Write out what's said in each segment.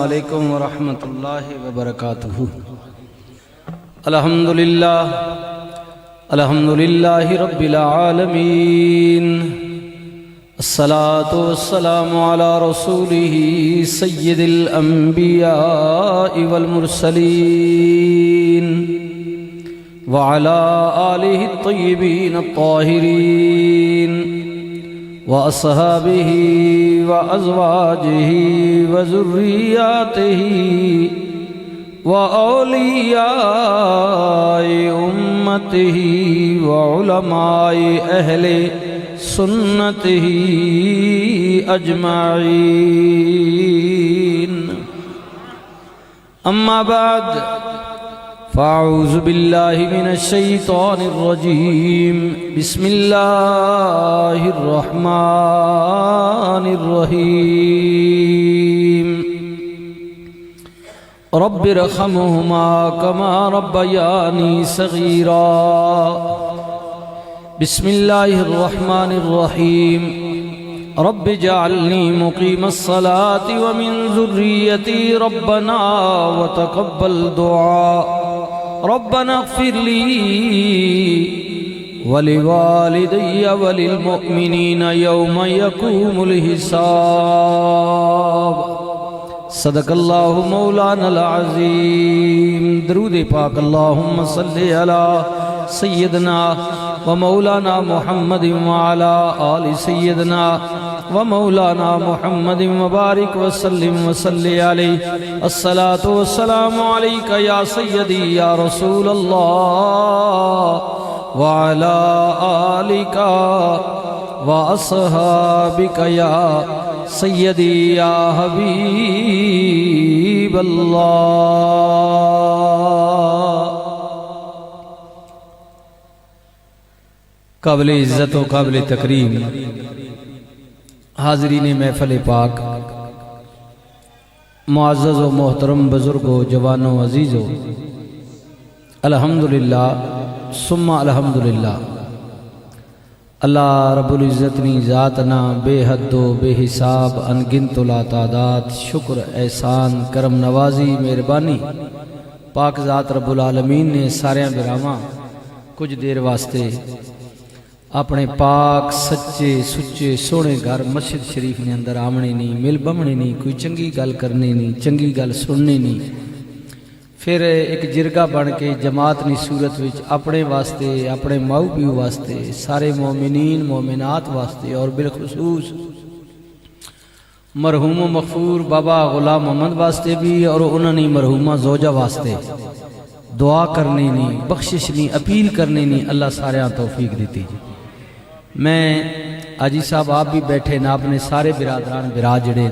علیکم ورحمۃ اللہ وبرکاتہ۔ الحمدللہ رب العالمین، الصلاة والسلام علی رسولہ سید الانبیاء والمرسلین وعلی آلہ الطیبین الطاہرین وأصحابه وأزواجه وذرياته وأولياء أمته وعلماء أهل سنته أجمعين، أما بعد فأعوذ بالله من الشيطان الرجيم، بسم الله الرحمن الرحيم، رب ارحمهما كما ربياني صغيرا، بسم الله الرحمن الرحيم، رب اجعلني مقيم الصلاة ومن ذريتي ربنا وتقبل دعاء، ربنا اغفر لي ولوالدي وللمؤمنين يوم يقوم الحساب، صدق اللہ مولانا العظیم۔ درود پاک اللہم صلی علی سیدنا و مولانا محمد وعلی آل سیدنا و مولانا محمد مبارک وسلم وصلی علیہ، الصلاة والسلام علیکہ یا سیدی یا رسول اللہ وعلی آلکہ واصحابک یا سیدی یا حبیب اللہ۔ قابل عزت و قابل تکریم حاضرین محفل پاک، معزز و محترم بزرگوں، جوانوں، عزیزوں، الحمدللہ ثم الحمدللہ، اللہ رب العزت نی ذاتنا بے حد و بے حساب انگنت و لا تعداد شکر احسان کرم نوازی مہربانی پاک ذات رب العالمین نے سارے براواں کچھ دیر واسطے اپنے پاک سچے سچے سونے گھر مسجد شریف نے اندر آمنے نہیں، مل بمنے نہیں، کوئی چنگی گل کرنے نہیں، چنگی گل سننے نہیں، پھر ایک جرگہ بن کے جماعت نی صورت وچ اپنے واسطے، اپنے ماؤ پیو واسطے، سارے مومنین مومنات واسطے، اور بالخصوص مرحوم و مغفور بابا غلام محمد واسطے بھی، اور انہوں نے مرحومہ زوجہ واسطے دعا کرنے نہیں، بخشش نہیں، اپیل کرنے نہیں، اللہ سارے توفیق دیتی جی۔ میں حاجی صاحب آپ بھی بیٹھے نا، اپنے سارے برادران برا جڑے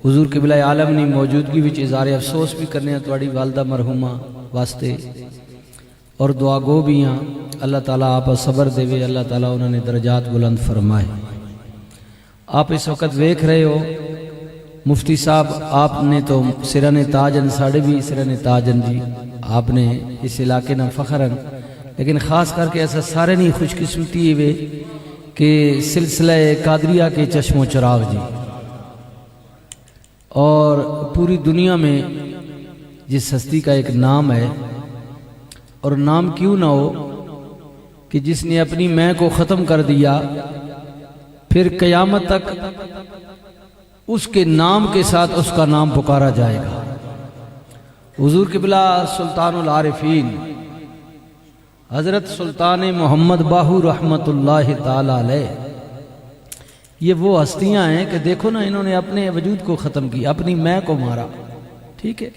حضور قبلہ عالم نے موجودگی وچ اظہار افسوس بھی کرنے ہیں تواڈی والدہ مرحومہ واسطے، اور دعا گو بھی ہیں، اللہ تعالیٰ آپ صبر دے، اللہ تعالیٰ انہوں نے درجات بلند فرمائے۔ آپ اس وقت دیکھ رہے ہو مفتی صاحب، آپ نے تو سرن تاجن، ساڑھے بھی سرن تاجن جی، آپ نے اس علاقے نہ فخرن، لیکن خاص کر کے ایسا سارے نہیں خوش قسمتی ہوئے کہ سلسلہ قادریہ کے چشم و چراغ جی، اور پوری دنیا میں جس ہستی کا ایک نام ہے، اور نام کیوں نہ ہو کہ جس نے اپنی میں کو ختم کر دیا، پھر قیامت تک اس کے نام کے ساتھ اس کا نام پکارا جائے گا۔ حضور قبلہ سلطان العارفین حضرت سلطان محمد باہو رحمت اللہ تعالی علیہ، یہ وہ ہستیاں ہیں کہ دیکھو نا، انہوں نے اپنے وجود کو ختم کیا، اپنی میں کو مارا، ٹھیک ہے،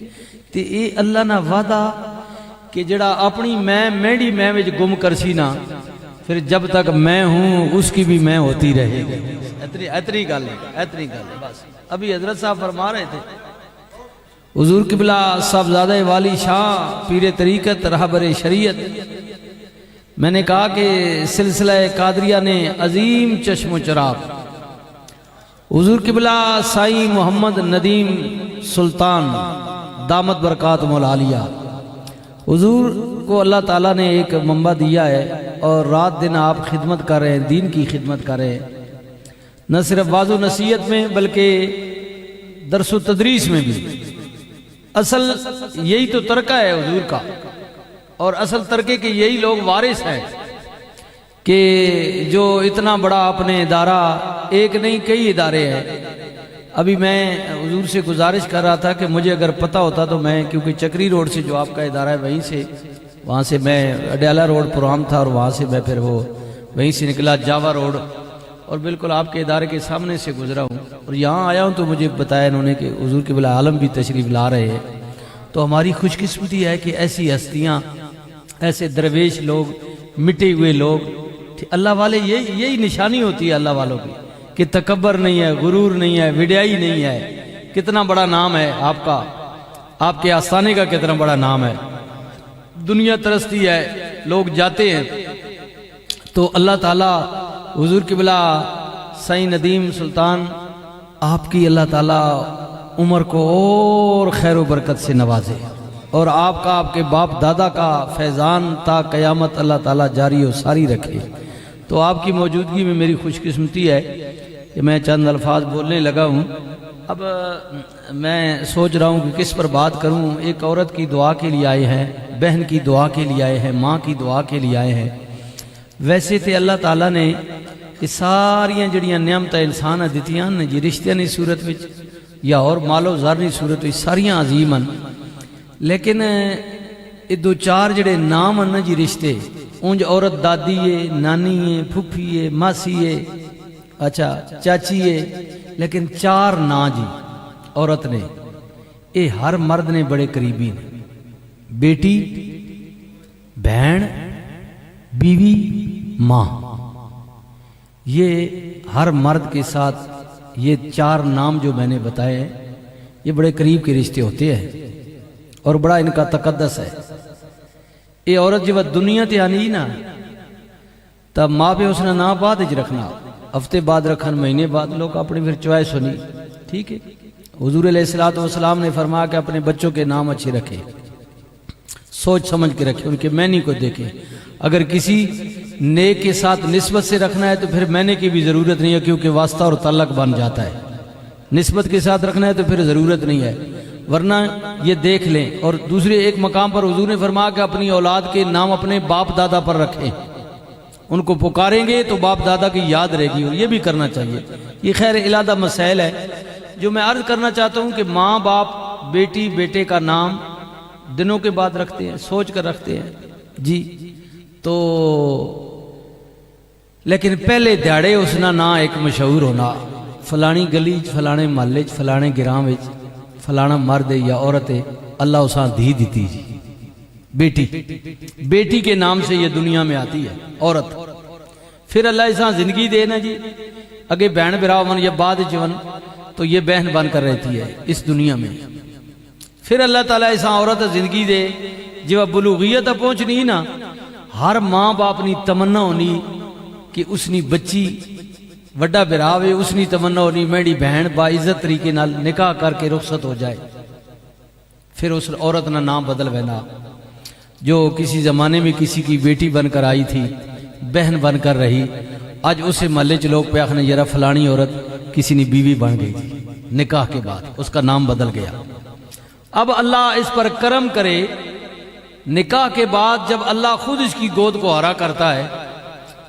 تو یہ اللہ نہ وعدہ کہ جڑا اپنی میڈی میں وچ گم کرسی نا، پھر جب تک میں ہوں اس کی بھی میں ہوتی رہے گی۔ اتنی گل ہے بس۔ ابھی حضرت صاحب فرما رہے تھے، حضور قبلہ صاحبزادہ والی شاہ پیر طریقت رہبر شریعت، میں نے کہا کہ سلسلہ قادریہ نے عظیم چشم و چراغ حضور قبلہ سائی محمد ندیم سلطان دامت برکاتہم العالیہ، حضور کو اللہ تعالیٰ نے ایک منبع دیا ہے، اور رات دن آپ خدمت کر رہے ہیں، دین کی خدمت کر رہے ہیں، نہ صرف واضح و نصیحت میں بلکہ درس و تدریس میں بھی اصل یہی تو ترکہ ہے حضور کا، اور اصل ترکے کے یہی لوگ وارث ہیں کہ جو اتنا بڑا اپنے ادارہ، ایک نہیں کئی ادارے ہیں۔ ابھی میں حضور سے گزارش کر رہا تھا کہ مجھے اگر پتہ ہوتا تو میں، کیونکہ چکری روڈ سے جو آپ کا ادارہ ہے وہاں سے میں اڈیالہ روڈ پروگرام تھا، اور وہاں سے میں پھر وہیں سے نکلا جاوا روڈ، اور بالکل آپ کے ادارے کے سامنے سے گزرا ہوں، اور یہاں آیا ہوں تو مجھے بتایا انہوں نے کہ حضور قبلہ عالم بھی تشریف لا رہے ہیں۔ تو ہماری خوش قسمتی ہے کہ ایسی ہستیاں، ایسے درویش لوگ، مٹے ہوئے لوگ، اللہ والے، یہی نشانی ہوتی ہے اللہ والوں کی کہ تکبر نہیں ہے، غرور نہیں ہے، وڈیائی نہیں ہے۔ کتنا بڑا نام ہے آپ کا، آپ کے آستانے کا کتنا بڑا نام ہے۔ دنیا ترستی ہے، لوگ جاتے ہیں تو اللہ تعالیٰ حضور قبلہ سائیں ندیم سلطان آپ کی اللہ تعالیٰ عمر کو اور خیر و برکت سے نوازے، اور آپ کا، آپ کے باپ دادا کا فیضان تا قیامت اللہ تعالیٰ جاری و ساری رکھے۔ تو آپ کی موجودگی میں میری خوش قسمتی ہے کہ میں چند الفاظ بولنے لگا ہوں۔ اب میں سوچ رہا ہوں کہ کس پر بات کروں۔ ایک عورت کی دعا کے لیے آئے ہیں، بہن کی دعا کے لیے آئے ہیں، ماں کی دعا کے لیے آئے ہیں۔ ویسے تو اللہ تعالیٰ نے یہ ساریاں جڑیاں نعمتیں انسان دیتیاں نے جی، رشتہ نہیں صورت وچ یا اور مال و زر نہیں صورت وچ، ساریاں عظیم ہیں، لیکن یہ دو چار جڑے نام ہیں جی رشتے، اونج عورت دادی ہے، نانی ہے، پھپھی ہے، ماسی ہے، اچھا چاچی ہے، لیکن چار نا جی عورت نے، اے ہر مرد نے بڑے قریبی نے، بیٹی، بہن، بیوی، ماں، یہ ہر مرد کے ساتھ یہ چار نام جو میں نے بتائے ہیں یہ بڑے قریب کے رشتے ہوتے ہیں اور بڑا ان کا تقدس ہے۔ یہ عورت جب دنیا تے آنی نا تب ماں پہ اس نے نا بعد اچ رکھنا، ہفتے بعد رکھن، مہینے بعد، لوگ اپنی پھر چوائس ہونی، ٹھیک ہے۔ حضور علیہ السلام نے فرمایا کہ اپنے بچوں کے نام اچھے رکھے، سوچ سمجھ کے رکھے، ان کے معنی کو دیکھیں۔ اگر کسی نیک کے ساتھ نسبت سے رکھنا ہے تو پھر معنی کی بھی ضرورت نہیں ہے، کیونکہ واسطہ اور تعلق بن جاتا ہے۔ نسبت کے ساتھ رکھنا ہے تو پھر ضرورت نہیں ہے، ورنہ یہ دیکھ لیں۔ اور دوسرے ایک مقام پر حضور نے فرمایا کہ اپنی اولاد کے نام اپنے باپ دادا پر رکھیں، ان کو پکاریں گے تو باپ دادا کی یاد رہے گی، اور یہ بھی کرنا چاہیے۔ یہ خیر علیحدہ مسائل ہے جو میں عرض کرنا چاہتا ہوں کہ ماں باپ بیٹی بیٹے کا نام دنوں کے بعد رکھتے ہیں، سوچ کر رکھتے ہیں جی۔ تو لیکن پہلے دیہڑے اس نا ایک مشہور ہونا، فلانی گلی فلانے محلے فلانے گرام فلانا مرد یا عورت ہے، اللہ اساں دھی دیتی جی، بیٹی، بیٹی کے نام سے یہ دنیا میں آتی ہے عورت۔ پھر اللہ اساں زندگی دے نا جی، اگے بہن برا ون یا بعد جون تو یہ بہن بن کر رہتی ہے اس دنیا میں۔ پھر اللہ تعالیٰ اساں عورت زندگی دے، جب بلوغیت پہنچنی نا، ہر ماں باپ نی تمنا ہونی کہ اس نی بچی وڈا براوے، اس نی تمنا ہونی میری بہن با عزت طریقے نال نکاح کر کے رخصت ہو جائے۔ پھر اس عورت نا نام بدل وینا، جو کسی زمانے میں کسی کی بیٹی بن کر آئی تھی، بہن بن کر رہی، آج اسے محلے چ لوگ پہ آخنے یرا فلانی عورت کسی نے بیوی بن گئی تھی نکاح کے بعد، اس کا نام بدل گیا۔ اب اللہ اس پر کرم کرے، نکاح کے بعد جب اللہ خود اس کی گود کو ہرا کرتا ہے،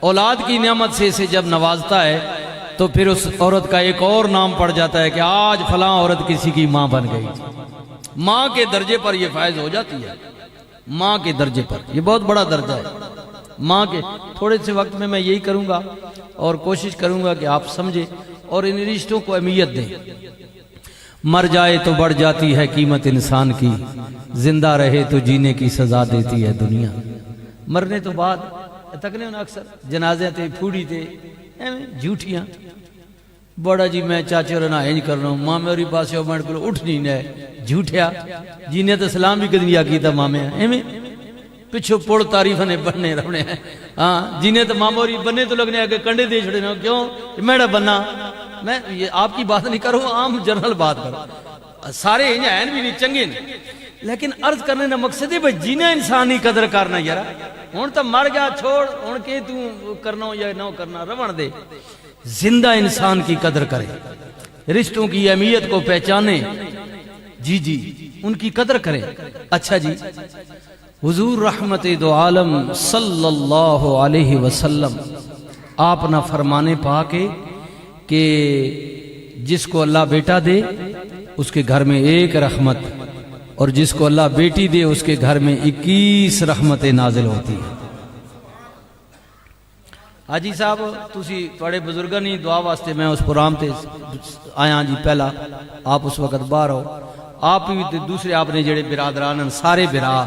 اولاد کی نعمت سے اسے جب نوازتا ہے، تو پھر اس عورت کا ایک اور نام پڑ جاتا ہے کہ آج فلاں عورت کسی کی ماں بن گئی۔ ماں کے درجے پر یہ فائز ہو جاتی ہے، ماں کے درجے پر، یہ بہت بڑا درجہ ہے ماں کے۔ تھوڑے سے وقت میں یہی کروں گا اور کوشش کروں گا کہ آپ سمجھیں اور ان رشتوں کو اہمیت دیں۔ مر جائے تو بڑھ جاتی ہے قیمت انسان کی، زندہ رہے تو جینے کی سزا دیتی ہے دنیا۔ مرنے تو بعد تکنے ہونا اکثر جنازے تے پھوڑی تے جھوٹیاں، بڑا جی میں چاچے اور انہیں کرنا ہوں، ماں میری پاس ہو میں کو اٹھ نہیں ہے، جھوٹیا جینے تو سلام بھی کدی نہیں کیتا ماں میں ایویں پچھو پڑ تعریف نے بننے رہنے ہیں۔ ہاں جینے تو ماں موری بننے تو لگنے آگے کنڈے دے چھڑے نا، کیوں میڑا بننا، میں یہ آپ کی بات نہیں کروں، عام جنرل بات کروں، سارے ہیں بھی نہیں چنگے نہیں، لیکن عرض کرنے کا مقصد ہے بھائی جینا انسانی قدر کرنا یارا، ہوں تو مر گیا چھوڑ، ہوں کہ تو کرنا یا نہ کرنا رون دے، زندہ انسان کی قدر کرے۔ رشتوں کی اہمیت کو پہچانیں، جی جی ان کی قدر کریں۔ اچھا جی، حضور رحمت دو عالم صلی اللہ علیہ وسلم آپ نہ فرمانے پاکے کہ جس کو اللہ بیٹا دے اس کے گھر میں ایک رحمت، اور جس کو اللہ بیٹی دے اس کے گھر میں 21 رحمتیں نازل ہوتی ہیں۔ حاجی صاحب تسی تھوڑے بزرگاں نہیں دعا واسطے میں اس پروگرام تے آیا جی، پہلا آپ اس وقت باہر ہو، آپ بھی دوسرے آپ نے جڑے برادران سارے برا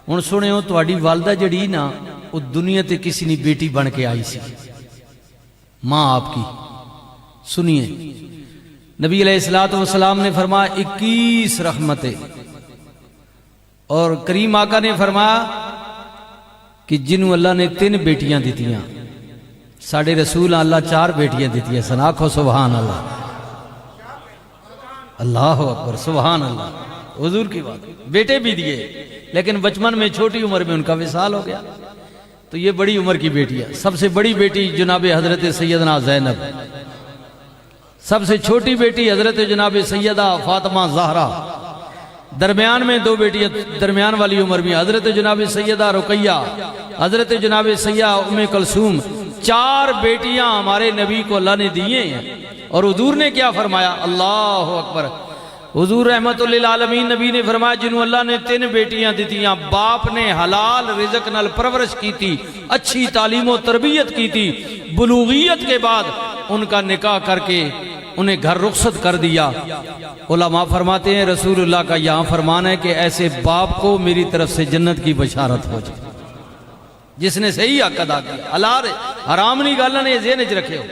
ہن سنے ہو، تہاڈی والدہ جڑی نا وہ دنیا تے کسی نے بیٹی بن کے آئی سی، ماں آپ کی۔ سنیے نبی علیہ السلام نے فرمایا 21 رحمتیں، اور کریم آقا نے فرمایا کہ جنہوں اللہ نے 3 بیٹیاں دیتیاں، ساڑھے رسول اللہ 4 بیٹیاں دیتیاں سن، آکھو سبحان اللہ، اللہ اکبر، سبحان اللہ۔ حضور کی بات، بیٹے بھی دیے لیکن بچپن میں چھوٹی عمر میں ان کا وصال ہو گیا، تو یہ بڑی عمر کی بیٹی ہے۔ سب سے بڑی بیٹی جناب حضرت سیدنا زینب، سب سے چھوٹی بیٹی حضرت جناب سیدہ فاطمہ زہرا، درمیان میں 2 بیٹیاں درمیان والی عمر میں حضرت جناب سیدہ رقیہ، حضرت جناب سیدہ ام کلثوم۔ 4 بیٹیاں ہمارے نبی کو اللہ نے دیے ہیں، اور حضور نے کیا فرمایا؟ اللہ اکبر۔ حضور رحمت للعالمین نبی نے فرمایا جنہوں اللہ نے 3 بیٹیاں دیتیاں، باپ نے حلال رزق نال پرورش کی تھی، اچھی تعلیم و تربیت کی تھی، بلوغیت کے بعد ان کا نکاح کر کے انہیں گھر رخصت کر دیا۔ علماء فرماتے ہیں رسول اللہ کا یہاں فرمان ہے کہ ایسے باپ کو میری طرف سے جنت کی بشارت ہو جائے، جس نے صحیح حق ادا کیا۔ حلال حرام نہیں گالہ نے ذہن وچ رکھے ہو،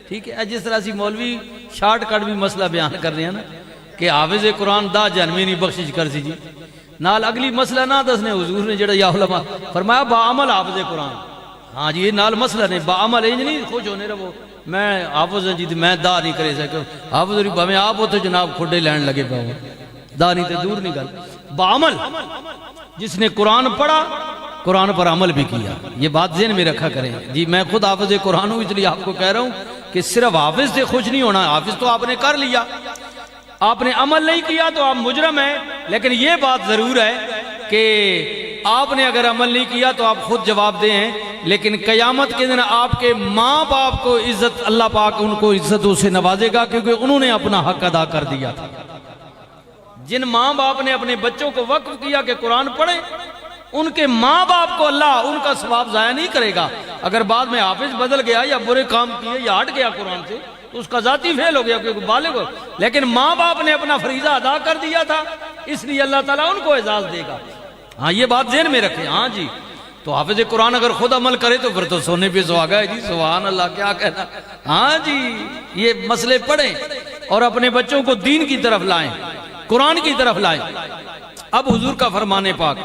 ٹھیک ہے؟ جس طرح سی مولوی شارٹ کٹ بھی مسئلہ بیان کر رہے ہیں نا کہ حافظ قرآن دا جہنمی نہیں بخشش کر سی جی، نال اگلی مسئلہ نہ دسنے حضور نے جڑا یا علماء فرمایا باعمل حافظ قرآن، ہاں جی یہ نال مسئلہ نہیں، باعمل انج نہیں خوش ہونے رہو میں حافظ ہوں جی میں دا نہیں کرے سکتا، حافظ ہوئی بھاویں آپ ہوتے جناب کھڈے لین لگے پاؤ، دا نہیں تے دور نہیں گل، باعمل جس نے قرآن پڑھا قرآن پر عمل بھی کیا، یہ بات ذہن میں رکھا کریں جی۔ میں خود حافظ قرآن ہوں، اس لیے آپ کو کہہ رہا ہوں کہ صرف حافظ سے خوش نہیں ہونا، حافظ تو آپ نے کر لیا، آپ نے عمل نہیں کیا تو آپ مجرم ہیں، لیکن یہ بات ضرور ہے کہ آپ نے اگر عمل نہیں کیا تو آپ خود جواب دیں ہیں، لیکن قیامت کے دن آپ کے ماں باپ کو عزت اللہ پاک ان کو عزتوں سے نوازے گا، کیونکہ انہوں نے اپنا حق ادا کر دیا تھا۔ جن ماں باپ نے اپنے بچوں کو وقف کیا کہ قرآن پڑھیں، ان کے ماں باپ کو اللہ ان کا ثواب ضائع نہیں کرے گا۔ اگر بعد میں حافظ بدل گیا یا برے کام کیے یا ہٹ گیا قرآن سے تو اس کا ذاتی فعل ہو گیا کیونکہ بالغ ہو، لیکن ماں باپ نے اپنا فریضہ ادا کر دیا تھا، اس لیے اللہ تعالیٰ ان کو اعزاز دے گا۔ ہاں یہ بات ذہن میں رکھیں، ہاں جی۔ تو حافظ قرآن اگر خود عمل کرے تو پھر تو سونے پہ سہاگا ہے جی، سبحان اللہ، کیا کہنا۔ ہاں جی یہ مسئلے پڑھیں اور اپنے بچوں کو دین کی طرف لائیں، قرآن کی طرف لائیں۔ اب حضور کا فرمان پاک،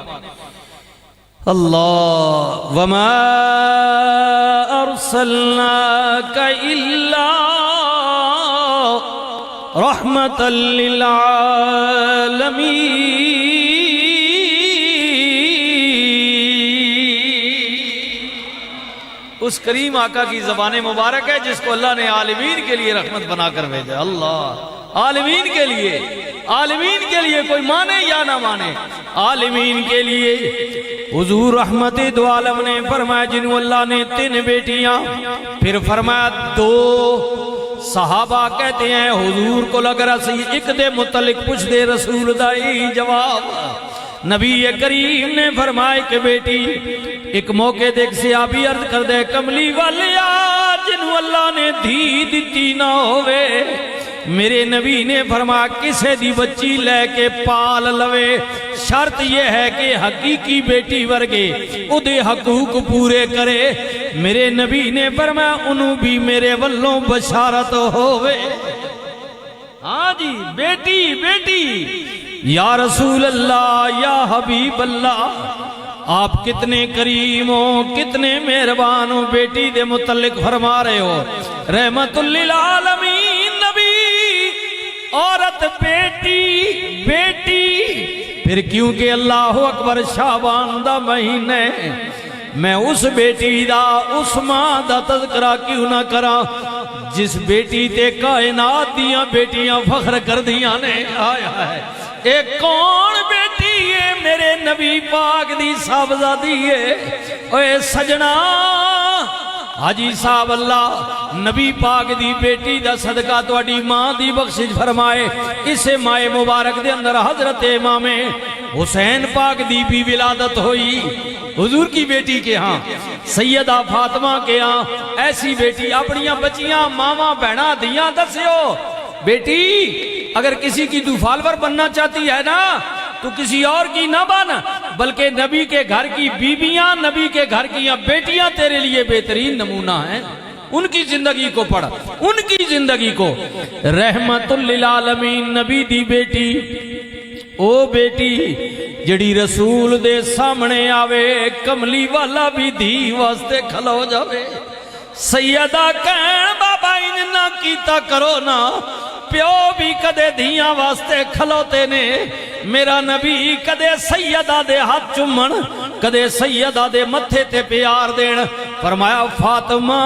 اللہ وما ارسلناک الا رحمۃ للعالمین، اس کریم آقا کی زبان مبارک ہے جس کو اللہ نے عالمین کے لیے رحمت بنا کر بھیجا۔ اللہ عالمین کے لیے، عالمین کے لیے، کوئی مانے یا نہ مانے، عالمین کے لیے۔ حضور رحمت دو عالم نے فرمایا جنہوں اللہ نے 3 بیٹیاں، پھر فرمایا 2 صحابہ کہتے ہیں حضور کو لگ رہا سی ایک دے متعلق پوچھ دے، رسول دائی جواب نبی کریم نے فرمایا کہ بیٹی ایک موقع دیکھ صحابی عرض کر دے کملی والیا جنہوں اللہ نے دھی دیتی نہ ہوئے، میرے نبی نے فرمایا کسے دی بچی لے کے پال لوے، شرط یہ ہے کہ حقیقی بیٹی ورگے ادھے حقوق پورے کرے۔ میرے نبی نے فرمایا انہوں بھی میرے والوں بشارت ہوئے۔ ہاں جی بیٹی بیٹی، یا رسول اللہ یا حبیب اللہ، آپ کتنے کریم ہو، کتنے مہربان ہو، بیٹی دے متعلق فرما رہے ہو رحمت للعالمین نبی، عورت بیٹی بیٹی، پھر کیونکہ اللہ اکبر شعبان دا مہینے میں اس بیٹی دا اس ماں دا تذکرہ کیوں نہ کرا جس بیٹی تے کائنات دیاں بیٹیاں فخر کر دیاں نے آیا ہے ایک کون بیٹی ہے میرے نبی پاک دی صاحبزادی ہے اے سجنا حاجی صاحب اللہ نبی پاک دی بیٹی دا صدقہ تواڈی ماں دی بخشش فرمائے اسے مائے مبارک دے اندر حضرت امام حسین پاک دی بھی ولادت ہوئی حضور کی بیٹی کے ہاں سیدہ فاطمہ کے ہاں ایسی بیٹی اپنیاں بچیاں ماما بہنا دیاں دسیو بیٹی اگر کسی کی تو فالور بننا چاہتی ہے نا تو کسی اور کی نہ بن بلکہ نبی کے گھر کی بیویاں نبی کے گھر کی بیٹیاں تیرے لیے بہترین نمونہ ہیں ان کی زندگی کو پڑھ ان کی زندگی کو رحمت للعالمین نبی دی بیٹی او بیٹی جڑی رسول دے سامنے آوے کملی والا بھی دھی واسطے کھلو جاوے سیدہ کہن بابا ان نہ کیتا کرو نا پیو بھی کدے دھیاں واسطے کھلوتے نے میرا نبی کدے سیدہ دے ہاتھ چمن کدے سیدہ دے متھے تے پیار دین فرمایا فاطمہ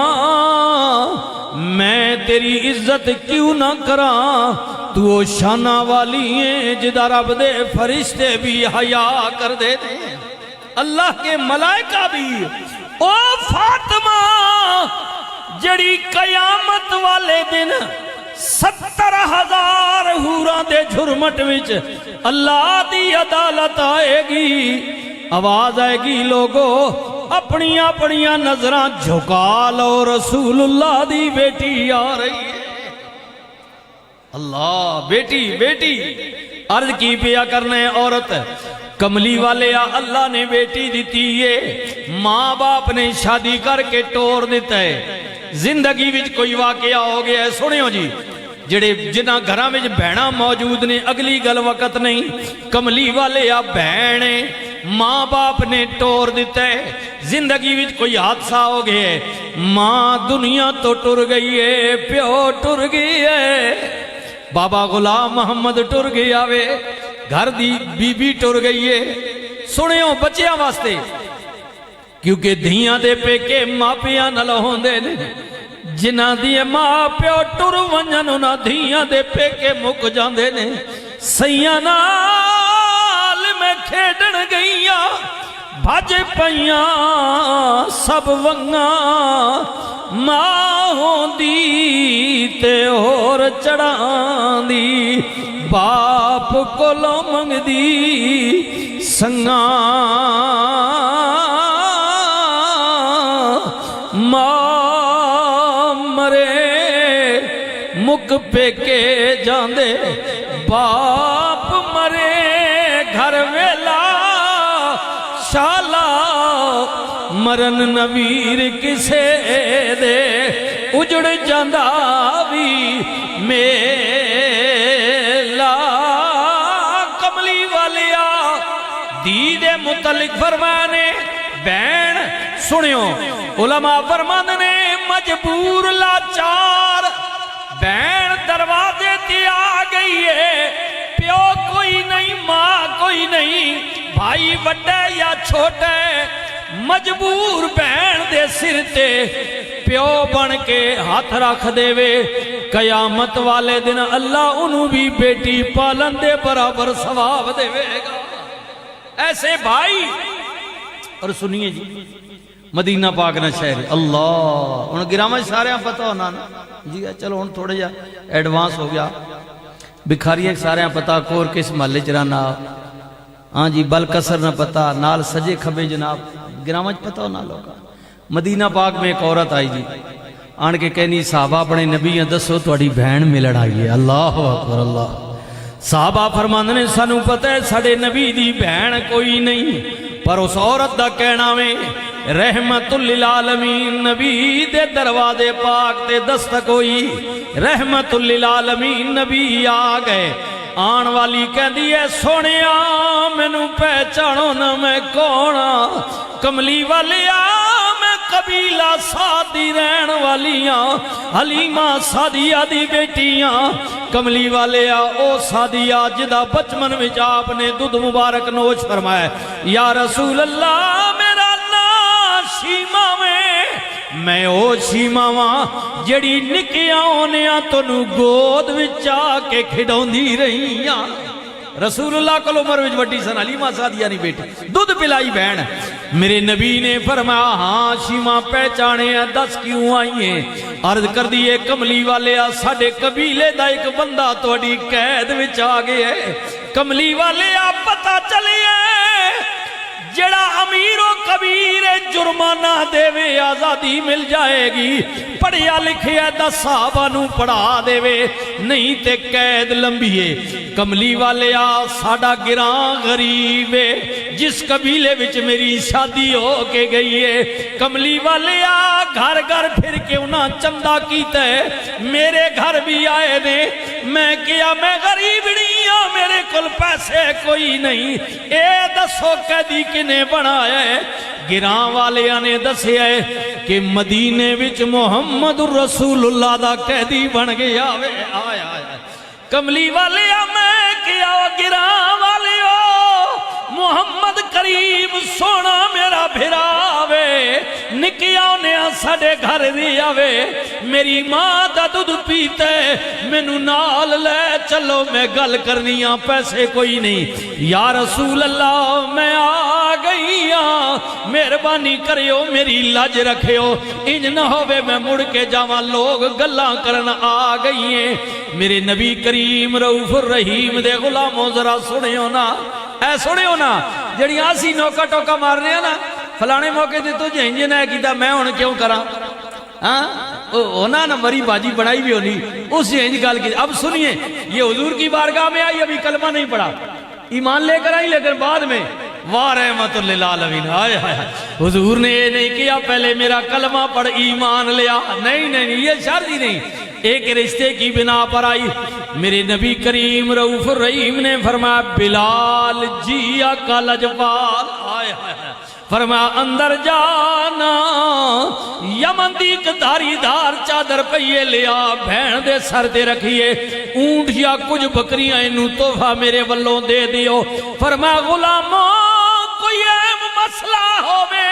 میں تیری عزت کیوں نہ کراں تو شانہ والی ہیں جدہ رب دے فرشتے بھی حیا کر دے دیں اللہ کے ملائکہ بھی او فاطمہ جڑی قیامت والے دن 70,000 حوراں دے جھرمٹ وچ اللہ دی عدالت آئے گی آواز آئے گی لوگو اپنی اپنی نظراں جھکا لو رسول اللہ دی بیٹی آ رہی ہے اللہ بیٹی بیٹی عرض کی پیا کرنے عورت کملی والے اللہ نے بیٹی دیتی ہے ماں باپ نے شادی کر کے ٹور دیتا ہے زندگی وچ کوئی واقعہ ہو گیا ہے سنیو جی جڑے جنہ گھراں وچ بہنا موجود نے اگلی گل وقت نہیں کملی والے بہنے ماں باپ نے ٹور دیتا ہے زندگی وچ کوئی حادثہ ہو گیا ہے ماں دنیا تو ٹر گئی ہے پیو ٹر گئی ہے بابا غلام محمد ٹر گیا وے گھر دی بی بی ٹر گئی ہے سنیو بچیاں واسطے کیونکہ دھیاں دے پیکے ماں پیاں نہ ہوندے نے جنہ دی ماں پیو ٹر ونجن انہاں دھیاں دے پیکے مک جاندے نے سیاں نال میں کھیڈن گئیاں بھج پیاں سب ونگاں ماں ہوندی تے اور چڑھان دی باپ کولوں منگ دی سنگاں ماں مرے مک پیکے جاندے باپ مرے گھر ویلا شالا مرن نویر کسے دے اجڑ جاندہ بھی میلا کملی والیا دید متعلق فرمانے بین سنیو علماء فرمانے نے مجبور لاچار بین دروازے تے آ گئی ہے پیو کوئی نہیں ماں کوئی نہیں بھائی بڑے یا چھوٹے مجبور بہن دے سر تے پیو بن کے ہاتھ رکھ دے وے قیامت والے دن اللہ انہوں بھی بیٹی پالن دے برابر ثواب دے وے گا ایسے بھائی اور سنیے جی مدینہ پاک نہ شہر اللہ انہوں گرامہ سارے ہاں پتہ ہونا نا جی چلو ان تھوڑے جا ایڈوانس ہو گیا بکھاری ایک سارے ہاں پتہ کور کس محلے چرانا ہاں جی بل کسر نہ پتہ نال سجے کھبے جناب گرامہ پتہ ہونا لوگا مدینہ پاک میں ایک عورت آئی جی آن کے کہنی صحابہ اپنے نبی دسو توڑی بہن ملڑ آئی ہے اللہ اکبر اللہ صحابہ فرماندے نے سانو پتہ ہے ساڑے نبی دی بہن کوئی نہیں پر اس عورت دا کہنا میں رحمت للعالمین نبی دے دروازے پاک تے دستک ہوئی رحمت للعالمین نبی آ گئے آن والی کہہ دیئے سونیا مینوں پہچانو نہ میں کونا کملی والیا میں قبیلہ سادی رہن والیاں حلیمہ سادیہ دی بیٹیاں کملی والیا او سادیہ جدہ بچمن وچ آپ نے دودھ مبارک نوش فرمائے یا رسول اللہ میرا شیمہ میں میں او شیما واں جڑی نکیاں ہونیاں تنوں گود وچ آ کے کھڈاؤندی رہی ہاں۔ رسول اللہ کو عمر وچ وڈی سن، حلیمہ سعدیہ نہیں بیٹی، دودھ پلائی بہن۔ میرے نبی نے فرمایا ہاں شیما پہچانے ہیں، دس کیوں آئی ہیں؟ عرض کر دیئے کملی والے ساڈے قبیلے دا ایک بندہ تہاڈی قید وچ آ گیا ہے۔ کملی والے پتہ چلیے جڑا امیر و کبیر جرمانہ دے وے آزادی مل جائے گی، پڑھیا لکھیا دس صحابہ نوں پڑھا دے وے، نہیں تے قید لمبیے۔ کملی والے ساڈا گراں غریب ہے، جس قبیلے وچ میری شادی ہو کے گئی ہے، کملی والے گھر گھر پھر کے انہاں چندہ کیتا ہے، میرے گھر بھی آئے نے، میں کیا میں غریب نہیں ہوں، میرے کل پیسے کوئی نہیں، اے دسو قیدی کنے بنایا ہے؟ گراں والے نے دسے ہے کہ مدینے وچ محمد رسول اللہ دا قیدی بن گیا وے۔ آیا آیا کملی والے میں کیا گراں والے محمد کریم سونا میرا بھراوے، نکیاں نے ساڑے گھر ریاوے، میری ماں دا دودھ پیتے، مینوں نال لے چلو میں گل کرنیاں، پیسے کوئی نہیں۔ یا رسول اللہ میں آ گئی ہاں، مہربانی کریو میری لاج رکھیو، انج نہ ہوئے میں مڑ کے جاواں لوگ گلاں کرن آ گئی ہیں۔ میرے نبی کریم رؤوف الرحیم دے غلاموں ذرا سنیو نا، اے سنیو نا، جڑی آسی نوکا ٹوکا مارنے ہیں نا، فلانے موقع دے تو جہنجن ہے کیتا میں ہون کیوں کرا، ہونا نا مری باجی بڑھائی بھی ہونی، اس جہنج گال کی۔ اب سنیے، یہ حضور کی بارگاہ میں آئی، ابھی کلمہ نہیں پڑھا، ایمان لے کر آئی، لیکن بعد میں واہ رحمت للعالمین، آئے آئے حضور نے یہ نہیں کیا پہلے میرا کلمہ پڑھ ایمان لیا، نہیں نہیں یہ شرط ہی نہیں، ایک رشتے کی بنا پر آئی۔ میرے نبی کریم رؤوف الرحیم نے فرمایا بلال جی آقا لجپال، آئے آئے فرمایا اندر جانا، یمن دی ایک دھاری دار چادر پئیے لیا، بھین دے سر دے رکھیے، اونٹ یا کچھ بکریاں انہوں تحفہ میرے والوں دے دیو۔ فرمایا غلاموں کوئی اہم مسئلہ ہووے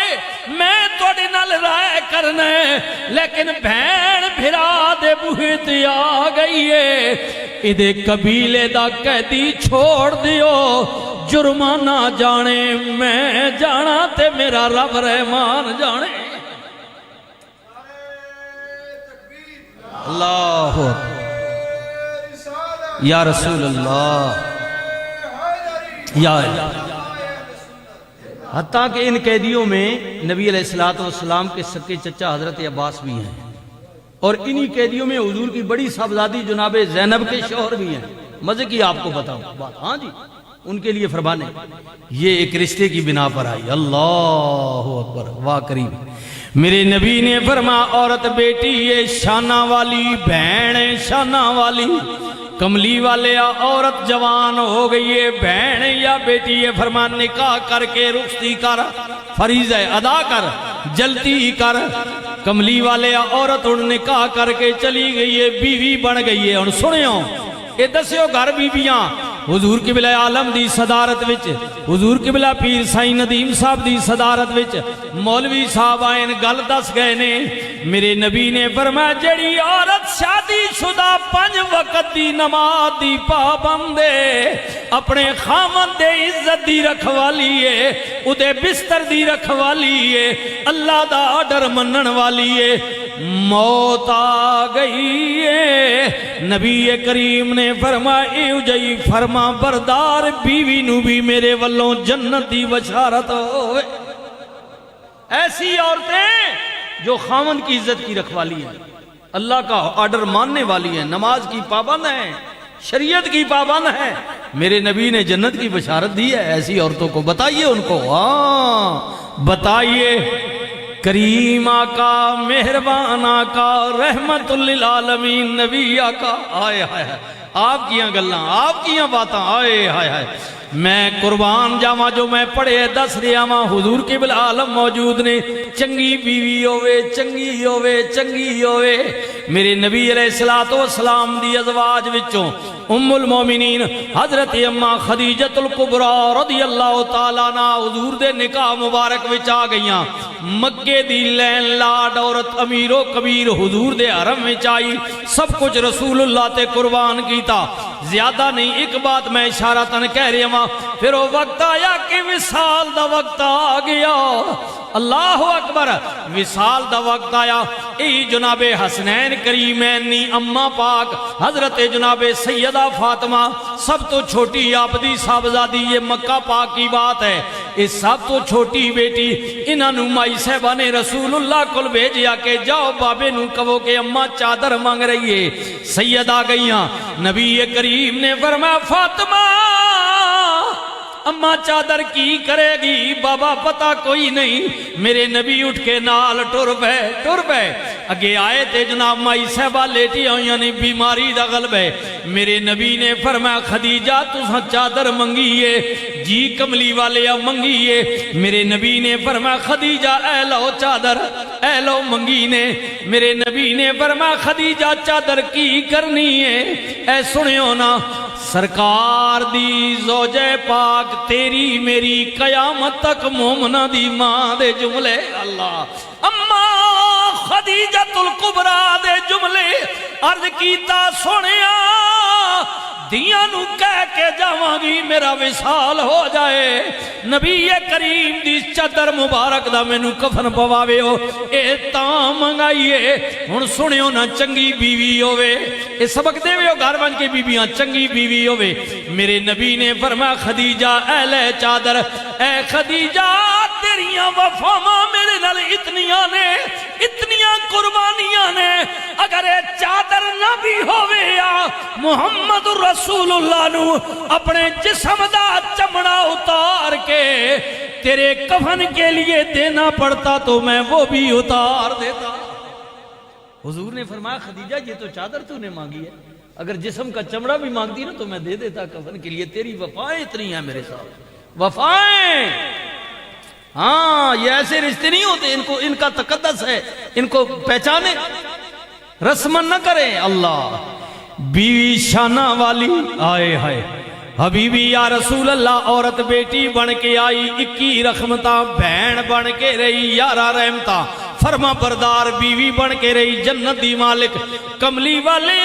میں توڑی نال رائے کرنے، لیکن بھین بھرا دے بوہے تے آ گئی ہے، ادھے قبیلے دا قیدی چھوڑ دیو، جرمانہ جانے میں جانا تے میرا رب رحمان جانے۔ اللہ یا رسول اللہ یا حتیٰ کہ ان قیدیوں میں نبی علیہ السلام کے سکے چچا حضرت عباس بھی ہیں، اور انہی قیدیوں میں حضور کی بڑی صاحبزادی جناب زینب کے شوہر بھی ہیں۔ مزے کی آپ کو بتاؤں بات، ہاں جی ان کے لیے فرمانے، یہ ایک رشتے کی بنا پر آئی۔ اللہ اکبر، واہ کریم۔ میرے نبی نے فرمایا عورت بیٹی یہ شانہ والی، بہن شانہ والی، کملی والے عورت جوان ہو گئی ہے، بہن یا بیٹی یہ فرمان نکاح کر کے رخصتی کر، فریضہ ادا کر، جلتی کر۔ کملی والے عورت ان نکاح کر کے چلی گئی ہے، بیوی بن گئی ہے۔ اور سنیو اے دسیو گھر بیویاں حضور قبلہ عالم دی صدارت وچ، حضور قبلہ پیر سائیں ندیم صاحب دی صدارت وچ مولوی صاحب آئین گل دس گئے نے۔ میرے نبی نے فرمایا جڑی عورت شادی شدہ 5 وقت دی نماز دی پابندے، اپنے خامن دے عزت دی رکھوالی ہے، ادھے بستر دی رکھوالی ہے، اللہ دا آرڈر منن والی ہے، موت آ گئی ہے، نبی کریم نے فرمایا جئی فرما بردار بیوی نو بھی میرے والوں جنت دی بشارت ہوئے۔ ایسی عورتیں جو خامن کی عزت کی رکھوالی ہیں، اللہ کا آرڈر ماننے والی ہیں، نماز کی پابند ہیں، شریعت کی پابند ہیں، میرے نبی نے جنت کی بشارت دی ہے۔ ایسی عورتوں کو بتائیے، ان کو ہاں بتائیے، کریم آقا، مہربان آقا، رحمت للعالمین نبی آقا، آئے آئے آپ کیاں گلاں آپ کیاں باتاں آئے ہائے ہائے میں قربان جاواں جو میں پڑھے دس رہا واں حضور قبلہ عالم موجود نے چنگی بیوی ہوئے چنگی ہوئے چنگی ہوئے میرے نبی علیہ السلام دی ازواج وچوں ام المومنین حضرت اماں خدیجۃ الکبریٰ رضی اللہ تعالیٰ عنہ حضور دے نکاح مبارک وچ آ گئیاں مکے دی لین لاڈ عورت امیر و کبیر حضور دے حرم وچ آئی سب کچھ رسول اللہ تے قربان کیتا زیادہ نہیں ایک بات میں اشارتاً کہہ رہی ہوں پھر وہ وقت آیا کہ وصال دا وقت آ گیا اللہ اکبر وصال دا وقت آیا ای جناب حسنین کریمین نی اماں پاک حضرت جناب سیدہ فاطمہ سب تو چھوٹی آپ دی صاحبزادی یہ مکہ پاک کی بات ہے اس سب تو چھوٹی بیٹی انہاں نو مائی صاحبہ نے رسول اللہ کل بھیجیا کہ جاؤ بابے نو کہو کہ اماں چادر مانگ رہی ہے سیدہ گئیاں نبی کریم نے فرمایا فاطمہ اماں چادر کی کرے گی بابا پتہ کوئی نہیں میرے نبی اٹھ کے نال ٹر پے اگے آئے تے جناب مائی صاحبہ لیٹی ہوئیاں نے بیماری دا غلب ہے میرے نبی نے فرمایا خدیجہ تساں چادر منگیے جی کملی والے منگیے میرے نبی نے فرمایا خدیجہ اے لو چادر اے لو منگی نے میرے نبی نے فرمایا خدیجہ چادر کی کرنی ہے اے سنیو نا سرکار دی زوجہ پاک تیری میری قیامت تک مومنہ دی ماں دے جملے اللہ اماں خدیجۃ الکبریٰ دے جملے عرض کیتا سنیا دیاں نو کہہ کے جاواں گی میرا وصال ہو جائے نبی کریم دی چادر مبارک دا مینوں کفن پواوے ہو اے تاں منگائیے ہن سنیو نا چنگی بیوی ہوئے اے سبق دے ہو گھر بن کے بیویاں چنگی بیوی ہوئے میرے نبی نے فرمایا خدیجہ اے لے چادر اے خدیجہ تیریاں وفاواں میرے نال اتنیاں نے اتنیاں قربانیاں نے اگر اے چادر نہ بھی ہوئے یا محمد رسول اللہ نو اپنے جسم دا چمڑا اتار کے تیرے کفن کے لیے دینا پڑتا تو میں وہ بھی اتار دیتا حضور نے فرمایا خدیجہ یہ تو چادر تو نے مانگی ہے اگر جسم کا چمڑا بھی مانگتی نا تو میں دے دیتا کفن کے لیے تیری وفائیں اتنی ہیں میرے ساتھ وفائیں ہاں یہ ایسے رشتے نہیں ہوتے ان کا تقدس ہے ان کو پہچانے رسم نہ کریں اللہ بیوی شانہ والی آئے ہائے حبیبی یا رسول اللہ عورت بیٹی بن کے آئی 21 رحمتاں بہن بن کے رہی 11 رحمتاں فرما بردار بیوی بن کے رہی جنت دی مالک کملی والے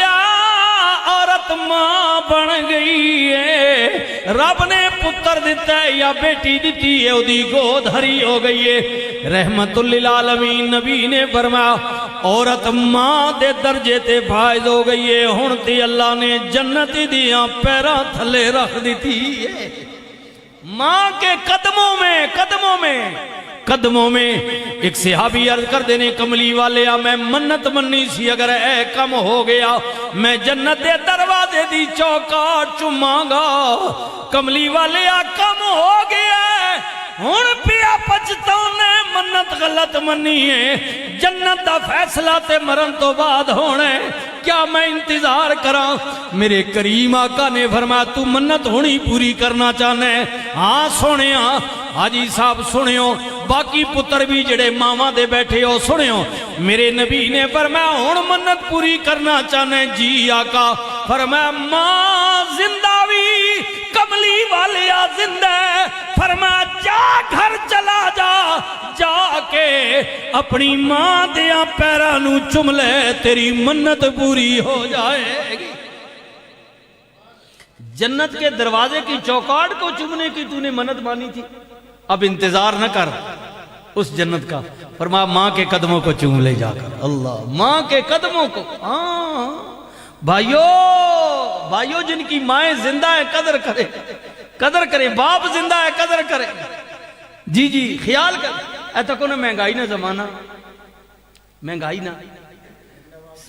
عورت ماں بن گئی ہے رب نے پتر دیتا ہے یا بیٹی دیتی ہے دی گود ہری ہو گئی ہے رحمت للعالمین نبی نے فرمایا عورت ماں دے درجے تے فائز ہو گئی ہے ہن تے اللہ نے جنت دیاں پیراں تھلے رکھ دیتی ہے ماں کے قدموں میں ایک صحابی عرض کر دینے کملی والے میں منت منی سی اگر اے کم ہو گیا میں جنت دے دروازے دی چوکاٹ چماں گا کملی والے کم ہو گیا ہن پیا پچھتانے منت غلط منی ہے جنت دا فیصلہ تے مرن تو بعد ہونے کیا میں انتظار کراں میرے کریم آقا نے فرمایا تو منت ہونی پوری کرنا چاہنے ہاں سنیا حاجی صاحب سنیو باقی پتر بھی جڑے ماما دے بیٹھے ہو سنیو میرے نبی نے فرمایا ہن منت پوری کرنا چاہنے جی آقا فرمایا ماں زندہ بھی کملی والے زندہ فرمایا جا گھر چلا جا کے اپنی ماں دیاں پیرانو چم لے تیری منت پوری ہو جائے گی جنت کے دروازے کی چوکاٹ کو چمنے کی تو نے منت مانی تھی اب انتظار نہ کر اس جنت کا فرمایا ماں کے قدموں کو چوم لے جا کر اللہ ماں کے قدموں کو ہاں بھائیو جن کی مائیں زندہ ہے قدر کریں باپ زندہ ہے قدر کریں جی خیال کر ایتا کو نا مہنگائی نہ زمانہ مہنگائی نہ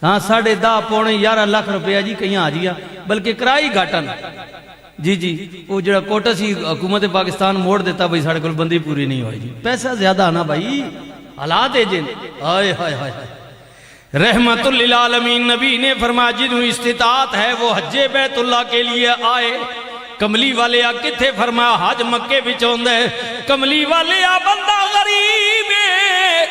ہاں 10.5 پونے 11 لاکھ روپیہ جی کہیں آ جیا بلکہ کرائی گھاٹا نہ جی وہ جڑا کوٹا سی حکومت پاکستان موڑ دیتا بھائی ساڑھے کل بندی پوری نہیں ہوئی جی پیسہ زیادہ آنا بھائی حالات ہے جن آئے رحمت للعالمین نبی نے فرمایا جنہوں استطاعت ہے وہ حج بیت اللہ کے لیے آئے۔ کملی والے آ کتھے؟ فرمایا حج مکے وچ ہوندا ہے۔ کملی والے آ بندہ غریب ہے،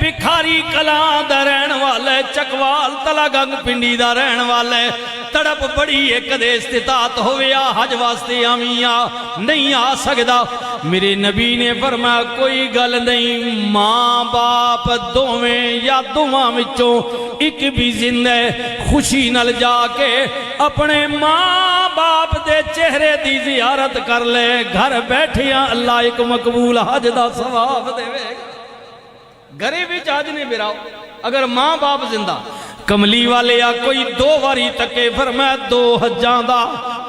بکھاری کلاں دا رہن والا ہے، چکوال تلا گنگ پنڈی دا رہن والا ہے، تڑپ بڑی ہے کدے استطاعت ہویا حج واسطے آمیاں نہیں آ سکدا۔ میرے نبی نے فرمایا کوئی گل نہیں، ماں باپ دوویں یا دوواں وچوں ایک بھی زندہ ہے، خوشی نال جا کے اپنے ماں باپ دے چہرے دی زیارت کر لے، گھر بیٹھیاں اللہ ایک مقبول حج دا ثواب دے گا۔ گھرے وچ حج نے براؤ اگر ماں باپ زندہ۔ کملی والے آ کوئی 2 واری تکے فرمایا 2 حجاں دا،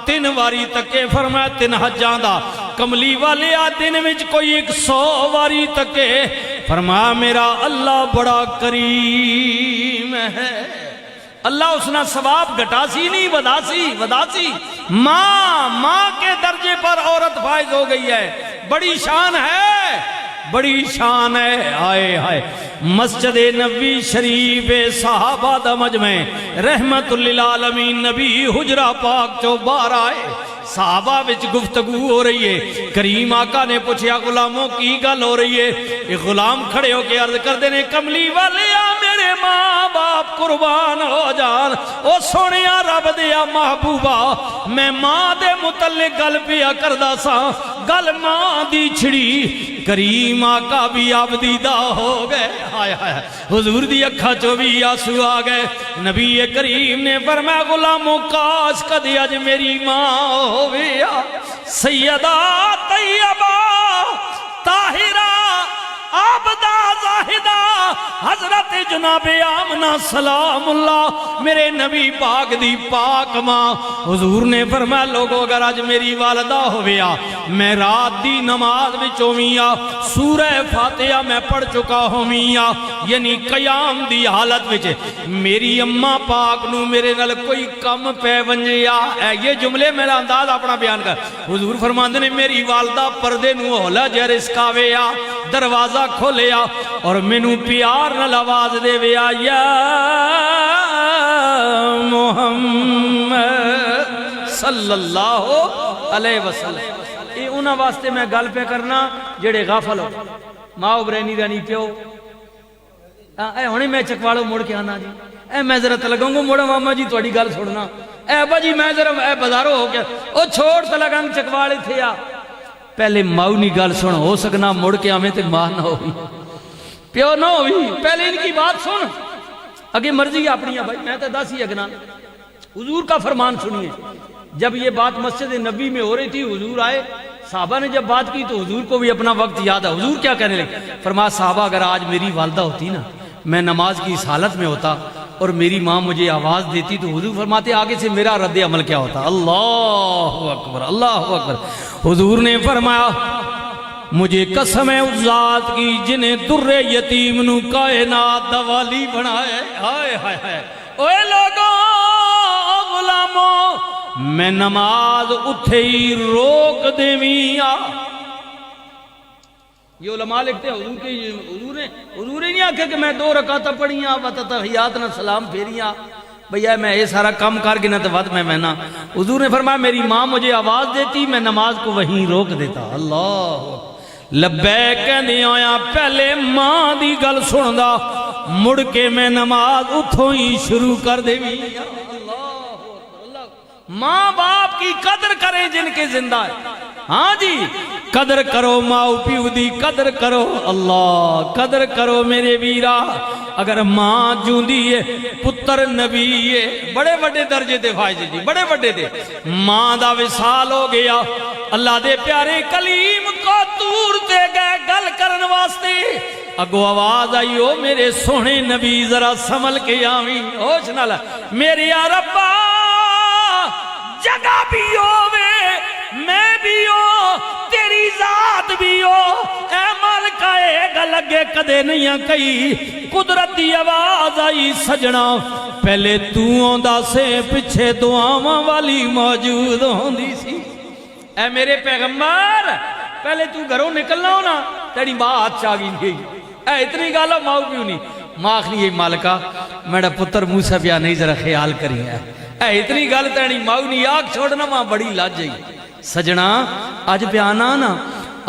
3 واری تکے فرمایا 3 حجاں دا۔ کملی والے آ دن وچ کوئی 100 واری تکے فرمایا میرا اللہ بڑا کریم ہے، اللہ اس نے ثواب گھٹاسی نہیں وداسی۔ ماں کے درجے پر عورت فائز ہو گئی ہے، بڑی شان ہے، بڑی شان ہے۔ آئے ہائے مسجد نبی شریف صحابہ دا مجمع رحمت للعالمین نبی حجرہ پاک چو باہر آئے، صحابہ وچ گفتگو ہو رہی ہے۔ کریم آقا نے پوچھا غلاموں کی گل ہو رہی ہے؟ ایک غلام کھڑے ہو کے عرض کر دینے کملی والے آ میرے ماں باپ قربان ہو جان، او سونیا رب دیا محبوبہ میں ماں دے متعلق گل پیا کردا سا، گل ماں دی چھڑی۔ کریم آقا بھی عبدیدہ ہو گئے، ہائے ہائے حضور دی اکھا چو بھی آنسو آ گئے۔ نبی کریم نے فرمایا غلاموں کاش کدی اج میری ماں ہویا سیدہ طیبہ طاہرہ عابدہ زاہدہ حضرت جناب آمنہ سلام اللہ میرے نبی پاک دی پاک ماں۔ حضور نے فرمایا لوگوں اگر آج میری والدہ ہویا میں رات دی نماز وچومیا سورہ فاتحہ میں پڑھ چکا ہومیا، یعنی قیام دی حالت وچ میری اماں پاک نو میرے نال کوئی کم پہ ونجیا، یہ جملے میرا انداز اپنا بیان کر۔ حضور فرماندے نے میری والدہ پردے نو ہولا جرس کاویا، دروازہ کھولیا اور مینو پیار نال آواز دے ویا یا محمد صلی اللہ علیہ وسلم۔ یہ انہاں واسطے میں گل پہ کرنا جڑے غافل ہو، ماں برینی رانی پیو اے ہونے میں چکوالو مڑ کے آنا جی، اے میں ذرا تلگوں گو موڑا ماما جی توڑی گل چھوڑنا، اے ابا جی میں ذرا اے بازارو ہو گیا، او چھوڑ تلگنگ چکوالے تھے آ پہلے ماؤ نی گل سن، ہو سکنا مڑ کے آمیں تے ماں نہ ہوئی پیو نہ ہوئی، پہلے ان کی بات سن، اگے مرضی اپنی ہے بھائی میں تے داسی اگنا۔ حضور کا فرمان سنیے، جب یہ بات مسجد نبی میں ہو رہی تھی حضور آئے، صحابہ نے جب بات کی تو حضور کو بھی اپنا وقت یاد ہے۔ حضور کیا کہنے لگے؟ فرمایا صحابہ اگر آج میری والدہ ہوتی نا، میں نماز کی اس حالت میں ہوتا اور میری ماں مجھے آواز دیتی تو حضور فرماتے آگے سے میرا رد عمل کیا ہوتا؟ اللہ اکبر اللہ اکبر۔ حضور نے فرمایا مجھے قسم ہے اس ذات کی جنہیں در یتیم نو کائنات دا والی بنائے، ہائے ہائے ہائے اوے لوگوں غلاموں میں نماز اٹھے ہی روک دیویاں۔ یہ علماء لکھتے ہیں حضور نے نہیں آکھے کہ میں 2 رکعتاں پڑھیاں تحیات نہ سلام پھیریاں بھیا میں یہ سارا کم کر کے نہ تو ود میں نا۔ حضور نے فرمایا میری ماں مجھے آواز دیتی میں نماز کو وہیں روک دیتا۔ اللہ لبیک کہنے آیا پہلے ماں دی گل سندا مڑ کے میں نماز اتھوں ہی شروع کر دے بھی۔ ماں باپ کی قدر کریں جن کے زندہ ہے، ہاں جی قدر کرو ماں پیو دی قدر کرو، اللہ قدر کرو میرے ویرا۔ اگر ماں جوندی ہے پتر نبی ہے، بڑے بڑے درجے دے فائدے جی بڑے بڑے دے۔ ماں دا وصال ہو گیا، اللہ دے پیارے کلیم کو دور تے گئے گل کرن واسطے، اگو آواز آئی او میرے سونے نبی ذرا سنبھل کے آویں ہوش نال میرے یا ربا جگہ بھی ہووے میں بھی ہو تیری ذات بھی ہو، اے مالکہ اے گل اگے کدے نہیں کئی۔ قدرت دی آواز آئی سجنا پہلے تو آندا سے پیچھے دعاواں والی موجود ہوندی سی۔ اے میرے پیغمبر پہلے تو گھروں نکلنا ہونا تیری ماں ہاتھ چاگی نہیں، اے اتنی گالا ماؤ پیو نہیں، ماں آخری یہ مالکہ میرا پتر موسیٰ پیا نہیں ذرا خیال کری ہے اے اتنی گل تینی ماں نہیں آگ چھوڑنا ماں بڑی لاج جائی سجنا آج پیانا نا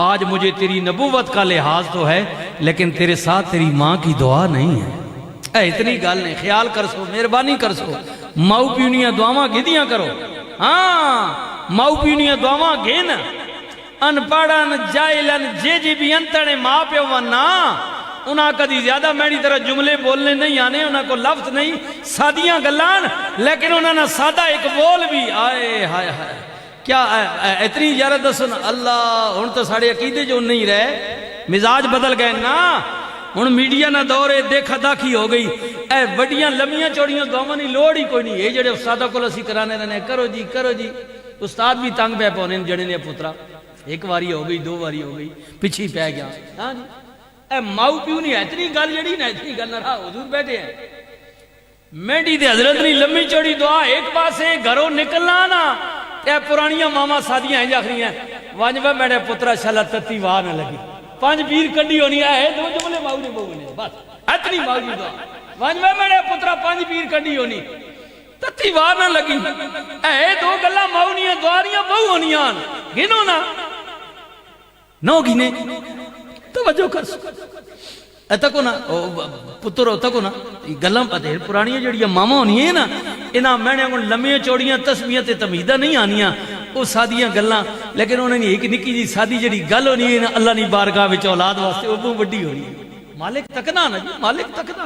آج مجھے تیری نبوت کا لحاظ تو ہے لیکن تیرے ساتھ تیری ماں کی دعا نہیں ہے اے اتنی گل نہیں خیال کر سو مہربانی کر سو ماؤ پیونیاں دعاواں گھدیاں کرو ہاں ماؤ پیونیاں دعاواں گھن ان پڑھن جائلن جی بھی انتنے ماں پہ وننا انہاں کدی زیادہ میری طرح جملے بولنے نہیں آنے انہاں کو لفظ نہیں سادیاں گلان لیکن انہاں نے سادہ ایک بول بھی آئے ہائے ہائے کیا اتنی یارت سن اللہ ان تو ساڑے عقیدے جو نہیں رہے مزاج بدل گئے نا ان میڈیا نہ دورے دیکھا داکھی ہو گئی اے وڈیاں لمیاں چوڑیاں دعواں نہیں لوڑ ہی کوئی نہیں یہ جڑے استادہ کو لسی کرانے رہنے کرو جی استاد بھی تنگ پہ پونے جڑے نے پترا ایک واری ہو گئی دو واری ہو گئی پچھی پہ گیا ہاں جی اے ماؤ پیو نہیں اتنی گل جڑی نا اتنی گل نہ رہا حضور بیٹھے ہیں میڈی دے حضرت نہیں لمبی چوڑی دعا ایک پاسے گھروں نکلنا نا اے پرانیاں ماما سادیاں ہیں جاکھری ہیں وانجبہ میرے پترا شالا تتی واہ نہ لگی 5 بیر کڈی ہونی ہے 2 جملے ماؤ نے بولنے بس اتنی ماؤ دی دعا وانجبہ میرے پترا 5 بیر کڈی ہونی تتی واہ نہ لگی اے 2 گلاں ماؤ نہیں دعاریاں بہو ہونیاں گنو نا نو گنے توجہ کر تکو نا پتر تکو نا گلاں پتے پرانیاں جڑیاں ماما ہونی ہیں نا انہاں میں نے لمیاں چوڑیاں تسبیحاں تے تمہیداں نہیں آنیاں وہ سادیاں گلاں لیکن انہوں نے ایک نکی جی سادی جڑی گل ہونی ہے نا اللہ نے بارگاہ وچ اولاد واسطے وہ بہت بڑی ہونی ہے مالک تکنا نا جی مالک تکنا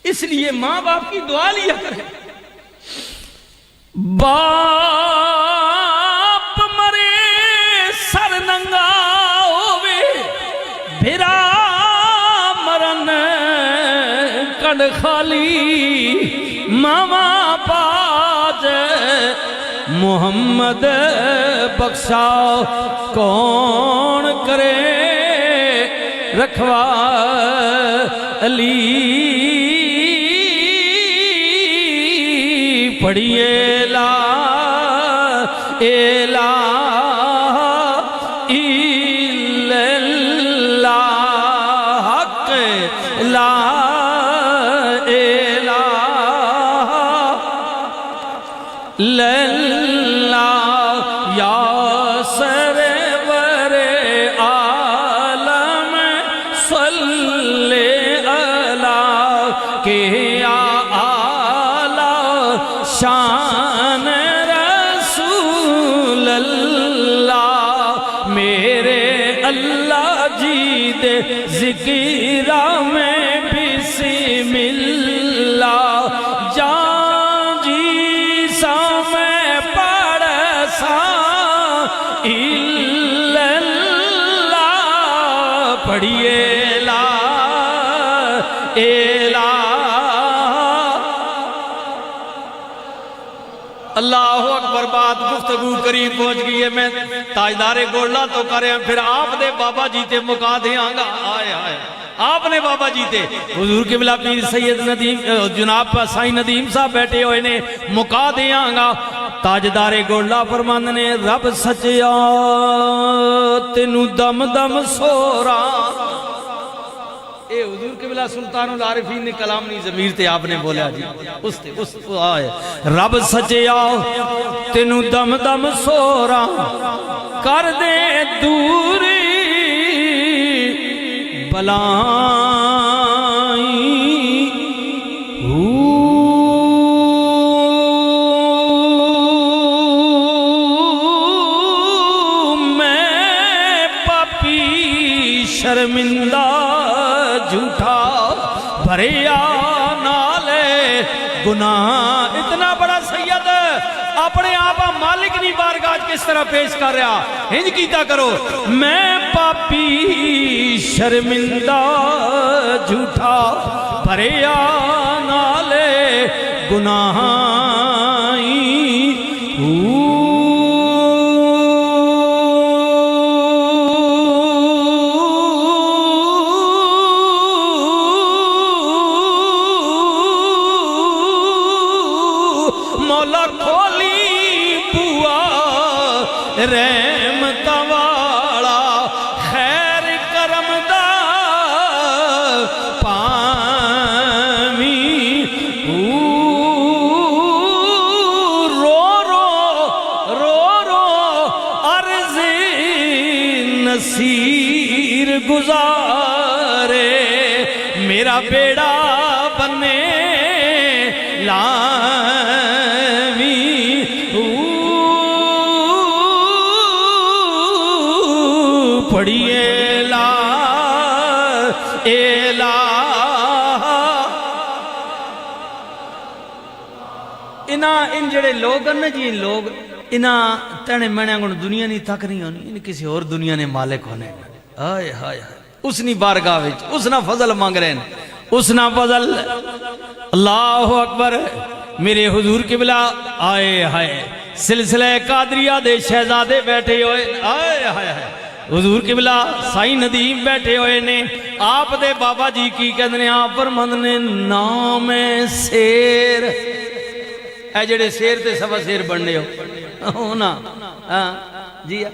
اس لیے ماں باپ کی دعا لیا کرے باپ مرے سر ننگا ہووے بھرا مرن کڑ خالی ماما پاج محمد بخشا کون کرے رکھوا علی پڑھیے لا الہ الا اللہ حق لا الہ الا اللہ یا سرور عالم صلی اللہ کہ شان رسول اللہ میرے اللہ جی دے ذکرہ میں بسم اللہ جان جی سا میں پڑھ سا الا اللہ پڑھیے لا الہ اللہ اکبر بات گفتگو قریب پہنچ گئی ہے میں تاجدار گولڈا تو کریں پھر آپ دے بابا جیتے مکا دے آنگا آئے آئے آپ نے بابا جیتے حضور قبلہ پیر سید ندیم جناب سائیں ندیم صاحب بیٹھے ہوئے نے مکا دے آنگا تاجدار گولڈا فرماند نے رب سچیا تینو دم دم سورا اے حضور قبلہ سلطان العارفین نے کلامنی ضمیر تے آپ نے بولیا جی اس آئے رب سچیا تینو دم دم سورا کر دے دوری بلائیں میں پاپی شرمندہ جھوٹا بھریا نالے گناہ اتنا بڑا سید اپنے آپا مالک نہیں بارگاہ کس طرح پیش کر رہا ہنج کیتا کرو میں پاپی شرمندہ جھوٹا بھریا نالے گناہ مولا کھولی بوا رحمت والا خیر کرم دا پان مسیر گزارے میرا بیڑا بنے لاوی پڑھیے لا الہ ان جڑے لوگ ہیں جی لوگ انہاں تینے میں نے دنیا نہیں تک نہیں ہونی ان کسی اور دنیا نے مالک ہونے آئے ہائے اس نی بارگاہ وچ اس نا فضل مانگ رہے ہیں اس نا فضل اللہ اکبر میرے حضور قبلہ آئے ہائے سلسلہ قادریہ دے شہزادے بیٹھے ہوئے آئے ہائے ہائے حضور قبلہ سائی ندیم بیٹھے ہوئے نے آپ دے بابا جی کی کہتے ہیں آپ فرماندے نے نام سیر اے جڑے سیر تے سوا سیر بننے ہو نا جی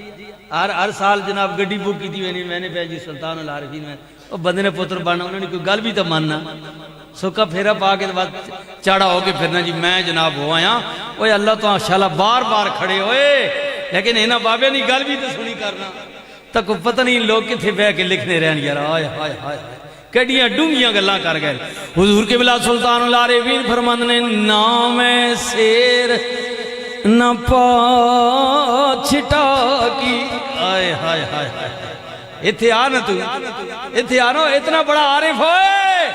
ہر سال جناب گڈی بک کی تھی میں نے پہ جی سلطان العارفین میں وہ بندے نے پتر بننا انہوں نے کوئی گل بھی تو ماننا سوکا پھیرا پا کے بعد چاڑا ہو کے پھرنا جی میں جناب ہو آیا اوہ اللہ تو انشاءاللہ بار بار کھڑے ہوئے لیکن اینا بابے نہیں گل بھی تو سنی کرنا تک پتہ نہیں لوگ کتھے بہ کے لکھنے رہن یار آئے ہائے ہائے کڑیاں ڈونگیاں گلاں کر گئے حضور کے بلا سلطان العارفین فرماند نے نام سیر نہ پاچھٹا کی آئے ہائے ہائے اتھے آنا تو اتھے آنا اتنا بڑا عارف ہوئے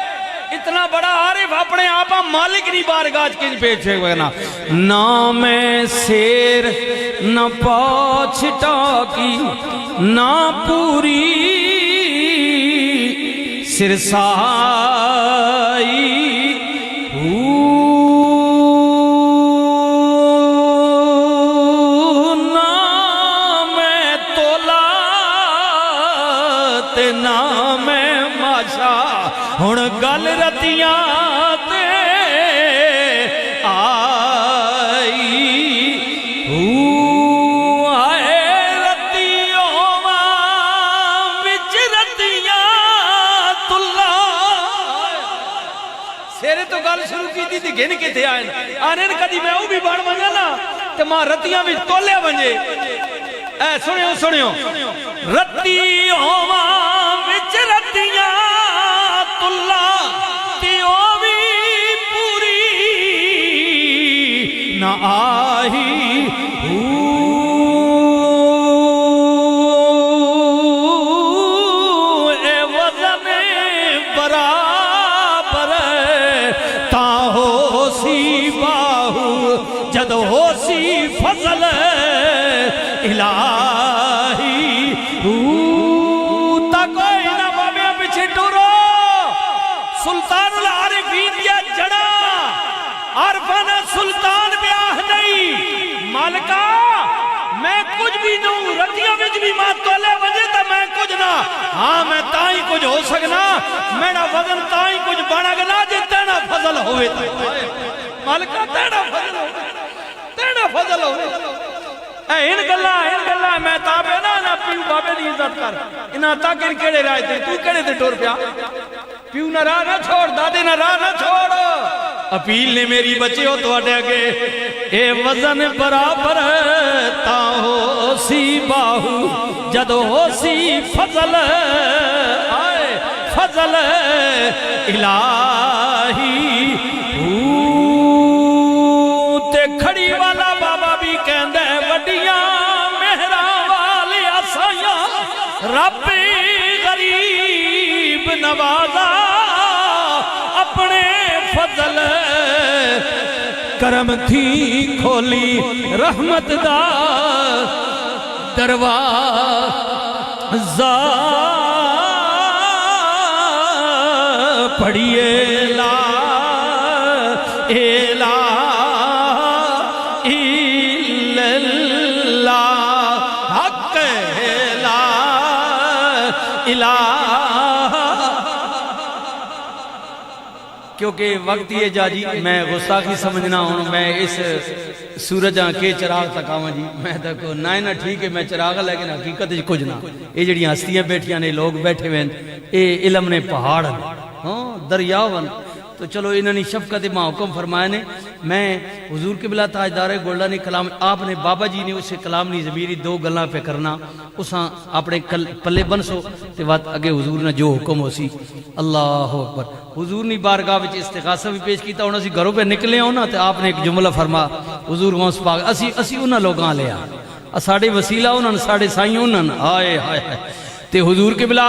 اتنا بڑا عارف اپنے آپا مالک نہیں بارگاہ کنج پیچھ ہوئے نا نام سیر نہ پاچھٹا کی نہ پوری سرسائی نام تولات نام ماشا ہن گل رتیاں تے گھن کے تھے آئے آنے کدی میں او بھی بڑھ بنیا نا تے ماں رتیاں بھی تولے بنجے اے سنیو سنیو رتیوں وچ رتیاں تلا تے او بھی پوری نہ آہی اے وزن برابر تا ہو سی باہو جد ہو سی فضل الہی تا کوئی نہ بابے پچھے ٹورو سلطان العارفین یا جڑا عارفانہ سلطان بیاہ نہیں مالکہ میں کچھ بھی نوں رتیاں وچ بھی ماں تولے وجے تا میں کچھ نہ ہاں میں تائیں کچھ ہو سکنا میرا وزن تائیں کچھ بڑا گنا جے تینا فضل ہوئے مالکہ تینا فضل ہوئے تینا فضل ہوئے اے ان گلہ میں تابے نا پیو بابے دی عزت کر انہاں تاک ان کیڑے رائے تھے تو کیڑے تھے ٹور پیا پیو نہ راہ نہ چھوڑ دادے نہ راہ نہ چھوڑ اپیل نے میری بچے ہو تو اٹھے گے اے وزن برابر تا ہو سی باہو جد ہو سی فضل آئے فضل الہی تے کھڑی والا بابا بھی کہندے وڈیاں مہرہ والی آسائیاں رب غریب نوازا اپنے فضل کرم تھی کھولی رحمت دا دروازہ پڑھیے لا الہ الا اللہ حق لا الہ کیونکہ وقت یہ جا جی میں غستاخی سمجھنا ہوں میں اس سورجاں کے چراغ تک آواں جی میں تکو نہ ٹھیک ہے میں چراغ لیکن حقیقت کچھ نہ یہ جڑی ہستیاں بیٹھیاں نے لوگ بیٹھے ہوئے اے علم نے پہاڑ ہاں دریاون تو چلو انہوں نے شفقت ماں حکم فرمایا نے میں حضور قبلہ تاجدار گولڈا نے کلام آپ نے بابا جی نے اسے کلام نہیں ضمیری دو گلاں پہ کرنا اساں اپنے پلے بنسو تے وقت اگے حضور نے جو حکم ہو سی اللہ اکبر حضور نے بارگاہ وچ استغاثہ بھی پیش کیتا انہوں نے گھروں پہ نکلے ہونا تے آپ نے ایک جملہ فرما حضور غوث پاک اسی انہاں لوگاں لیا ساڑے وسیلہ انہاں ساڑے سائیں انہاں آئے ہائے ہائے تے حضور قبلہ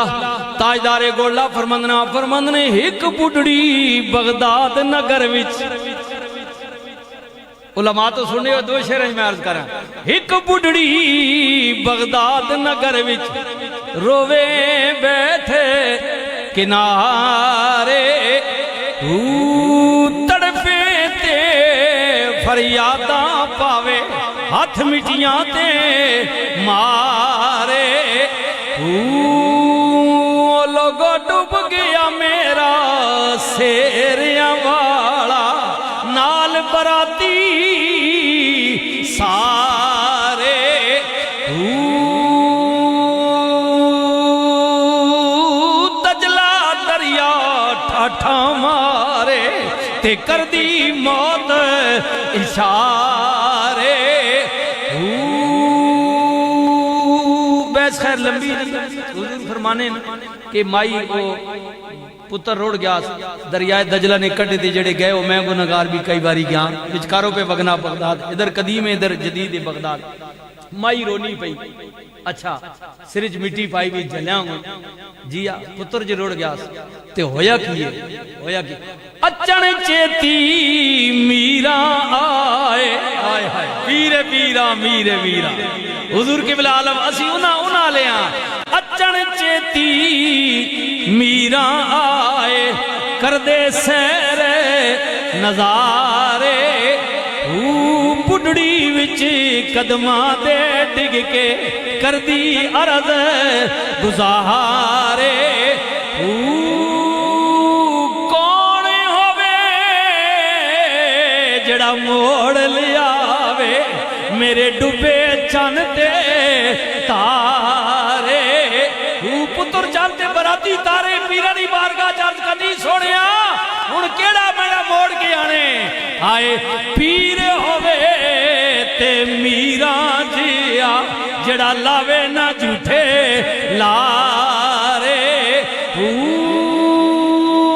تاجدار گولڈا فرمندنے ایک بڑھڑی بغداد نگر وچ علماء تو سننے ہو دو شعر میں عرض کریں ایک بڑھڑی بغداد نگر وچ روے بیٹھے کنارے تڑپے تے فریاداں پاوے ہاتھ مٹیاں تے مارے لوگو ڈوب گیا میرا سیریاں والا نال براتی سارے دجلہ دریا ٹھاٹھا مارے تے کر دی موت اشارے خیر لمبی حضور فرمانے کہ مائی کو پتر روڑ گیا دریائے دجلہ نے کٹے تھے جڑے گئے ہو میں گناہگار بھی کئی باری گیا بچکاروں پہ وگنا بغداد ادھر قدیم ہے ادھر جدید بغداد مائی رونی پئی اچھا سرج مٹی پائی بھی جلیاں ہوں جیا پتر جی روڑ گیا تے ہویا کی اچن چیتی میرا آئے آئے ہائے پیرے پیرا میرے میرا حضور قبلہ عالم اسی انہاں لے اچن چیتی میرا آئے کر دے سیر نظارے بڑھڑی وچ قدماں دے ڈگ کے کر دی عرض گزارے کون ہووے جڑا موڑ لیاوے میرے ڈبے چن تے تارے پتر چانتے براتی تارے پیرانی بارگاہ چانت کدی سوڑیا ان کیڑا میرا موڑ کے آنے آئے پیر ہووے تے میرا جیا جڑا لاوے نہ جھوٹے لارے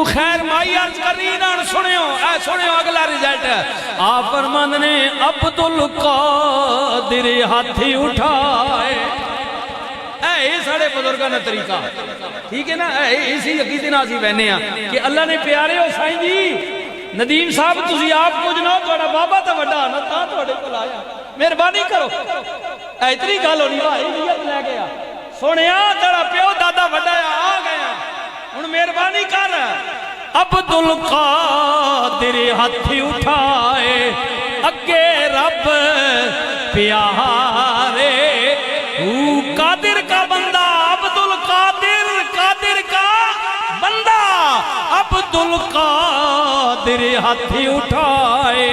خیر مائی عرض کرینان سنیو اگلا رزلٹ آپ فرماند نے عبدالقادر ہاتھی اٹھائے اے ساڑے بزرگاں نا طریقہ ٹھیک ہے نا اسی عقیدے نازی بہنے ہیں کہ اللہ نے پیارے ہو سائیں جی ندیم صاحب تسی آپ کچھ نہ توڑا بابا تا وڈا نہ تا توڑے کو لایا مہربانی کرو اتنی گل ہونی بھائی نیت لے گیا سونیا تیرا پیو دادا وڈا آ گیا ہن مہربانی کر عبدالقادر ہاتھی اٹھائے اگے رب پیارے قادر کا بندہ قادر کا بندہ عبدالقادر ہاتھی اٹھائے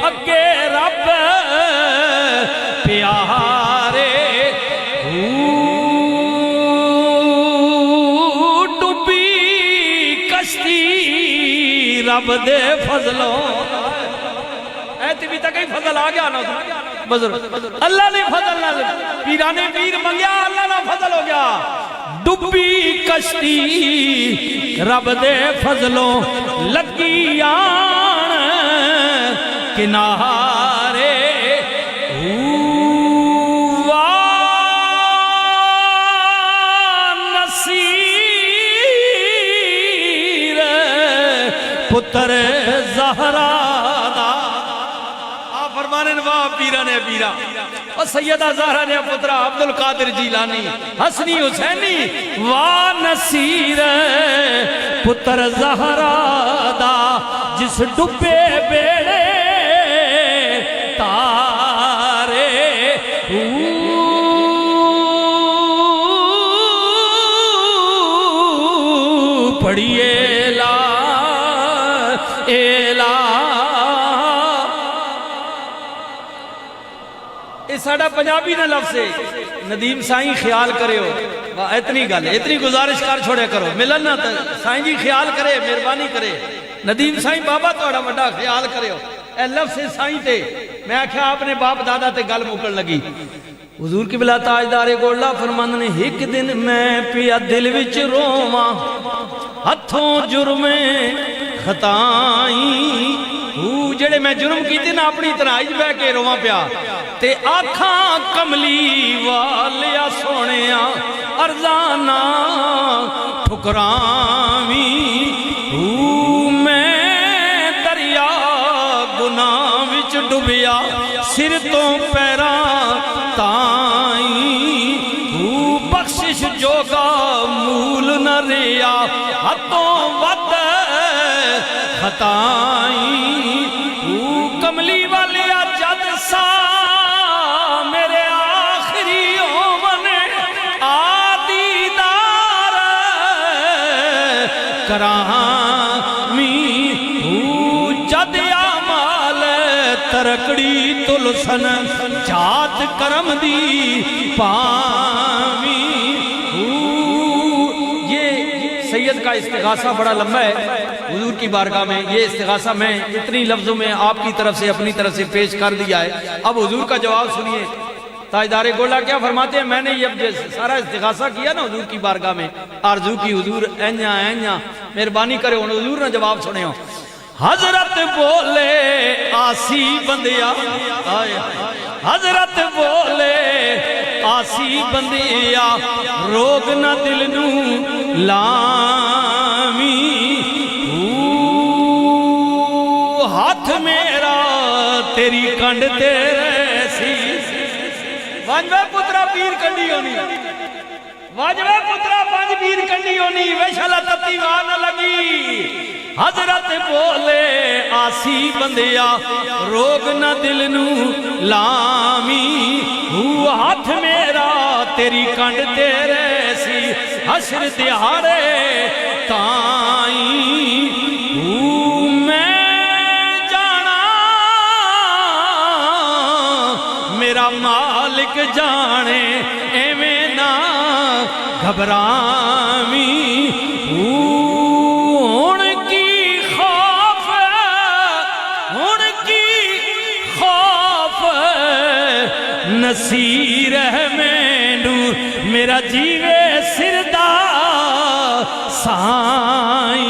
اگے رب پیارے ڈوبی کشتی رب دے فضلوں ایتی بھی تک ہی فضل آ گیا نا بزرگ اللہ نے فضل نہ پیرانے پیر منگیا اللہ نہ فضل ہو گیا ڈوبی کشتی رب دے فضلوں لگی آن کنارے پتر زہرا دا آپ فرمانے واہ پیرا نے پیرا اور سیدہ زہرا نے پترہ عبدالقادر جیلانی حسنی حسینی واہ نصیر پتر زہرا دا جس ڈبے بیڑے تارے پڑھیے ساڑھا پنجابی نہ لفظ ہے ندیم سائیں خیال کرے ہو اتنی گل اتنی گزارش کر چھوڑے کرو ملن نہ سائیں جی خیال کرے مہربانی کرے ندیم سائیں بابا توڑا وڈا خیال کرے ہو اے لفظ سائیں تے میں آکھیا آپ نے باپ دادا تے گل مکن لگی حضور کی بلا تاجدار گولڈا فرماند نے ایک دن میں پیا دل وچ رواں ہتھوں جرم خطائیں جڑے میں جرم کیتے نا اپنی تنہائی بہ کے رواں پیا تے آکھاں کملی والیا سونیا ارزانا ٹھکراویں میں دریا گناہ وچ ڈبیا سر تو پیراں تائیں بخشش جوگا مول نہ ریا ہتھوں ود خطائیں کملی والیا جد سا میرے آخری اومن آدیدار کرامی جد آمال ترکڑی تلسن جات کرم دی پامی یہ سید کا استغاثہ بڑا لمبا ہے حضور کی بارگاہ میں یہ استغاثہ میں اتنی لفظوں میں آپ کی طرف سے اپنی طرف سے پیش کر دیا ہے اب حضور کا جواب سنیے تاجدار گولڈا کیا فرماتے ہیں میں نے یہ سارا استغاثہ کیا نا حضور کی بارگاہ میں آرزو کی حضور اینیا اینیا مہربانی کرے انہوں حضور نے جواب سنے ہو حضرت بولے آسی بندیا حضرت بولے آسی بندیا روگ نہ دل نو لامی ہاتھ میرا تیری کنڈ تیرے سی واجوے پترا پیر کنڈی ہونی واجوے پترا پانچ پیر کنڈی ہونی ویشالہ تتی نہ لگی حضرت بولے آسی بندیا روگ نہ دل نو لامی ہاتھ میرا تیری کنڈ تیرے سی حشر دیہارے تائیں میرا مالک جانے ایویں نہ گھبرامی ان کی خوف نصیر ہے مینو میرا جیوے سردہ سائیں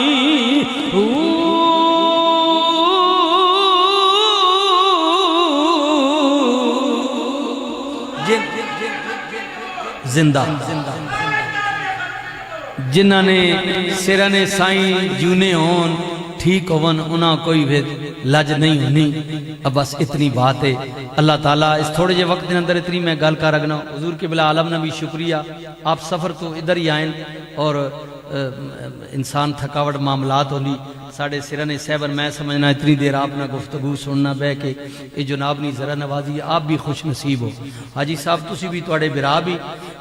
زندہ جنہ نے سرنے سائیں جونے ہون ٹھیک ہون انہاں کوئی بھی لج نہیں ہونی اب بس اتنی بات ہے اللہ تعالیٰ اس تھوڑے جے وقت اندر اتنی میں گل کر رکھنا حضور کے بلا عالم نبی شکریہ آپ سفر تو ادھر ہی آئیں اور انسان تھکاوٹ معاملات ہولی ساڑھے سرنے سیبر میں سمجھنا اتنی دیر آپ نے گفتگو سننا بے کہ یہ جناب نہیں ذرا نوازی آپ بھی خوش نصیب ہو حاجی صاحب تسی بھی توڑے برا بھی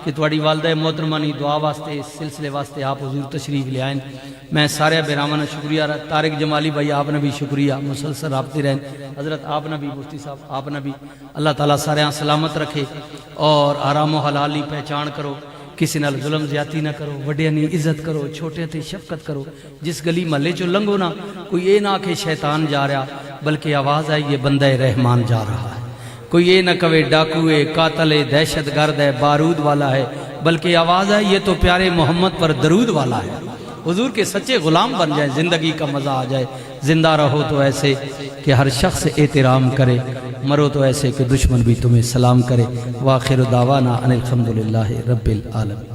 کہ توڑی والدہ محترمانی دعا واسطے اس سلسلے واسطے آپ حضور تشریف لے آئیں میں سارے بیرامانہ شکریہ طارق جمالی بھائی آپ نے بھی شکریہ مسلسل رابطے رہیں حضرت آپ نے بھی مفتی صاحب آپ نے بھی اللہ تعالیٰ سارے ہاں سلامت رکھے اور حرام و حلالی پہچان کرو کسی نال ظلم زیادتی نہ کرو وڈے نہیں عزت کرو چھوٹے تھے شفقت کرو جس گلی محلے چو لنگو نہ کوئی یہ نہ کہ شیطان جا رہا بلکہ آواز آئی یہ بندہ رحمان جا رہا ہے کوئی یہ نہ کہے ڈاکوے قاتل دہشت گرد ہے بارود والا ہے بلکہ آواز آئی یہ تو پیارے محمد پر درود والا ہے حضور کے سچے غلام بن جائے زندگی کا مزہ آ جائے زندہ رہو تو ایسے کہ ہر شخص احترام کرے مرو تو ایسے کہ دشمن بھی تمہیں سلام کرے وآخر دعوانا ان الحمدللہ رب العالمین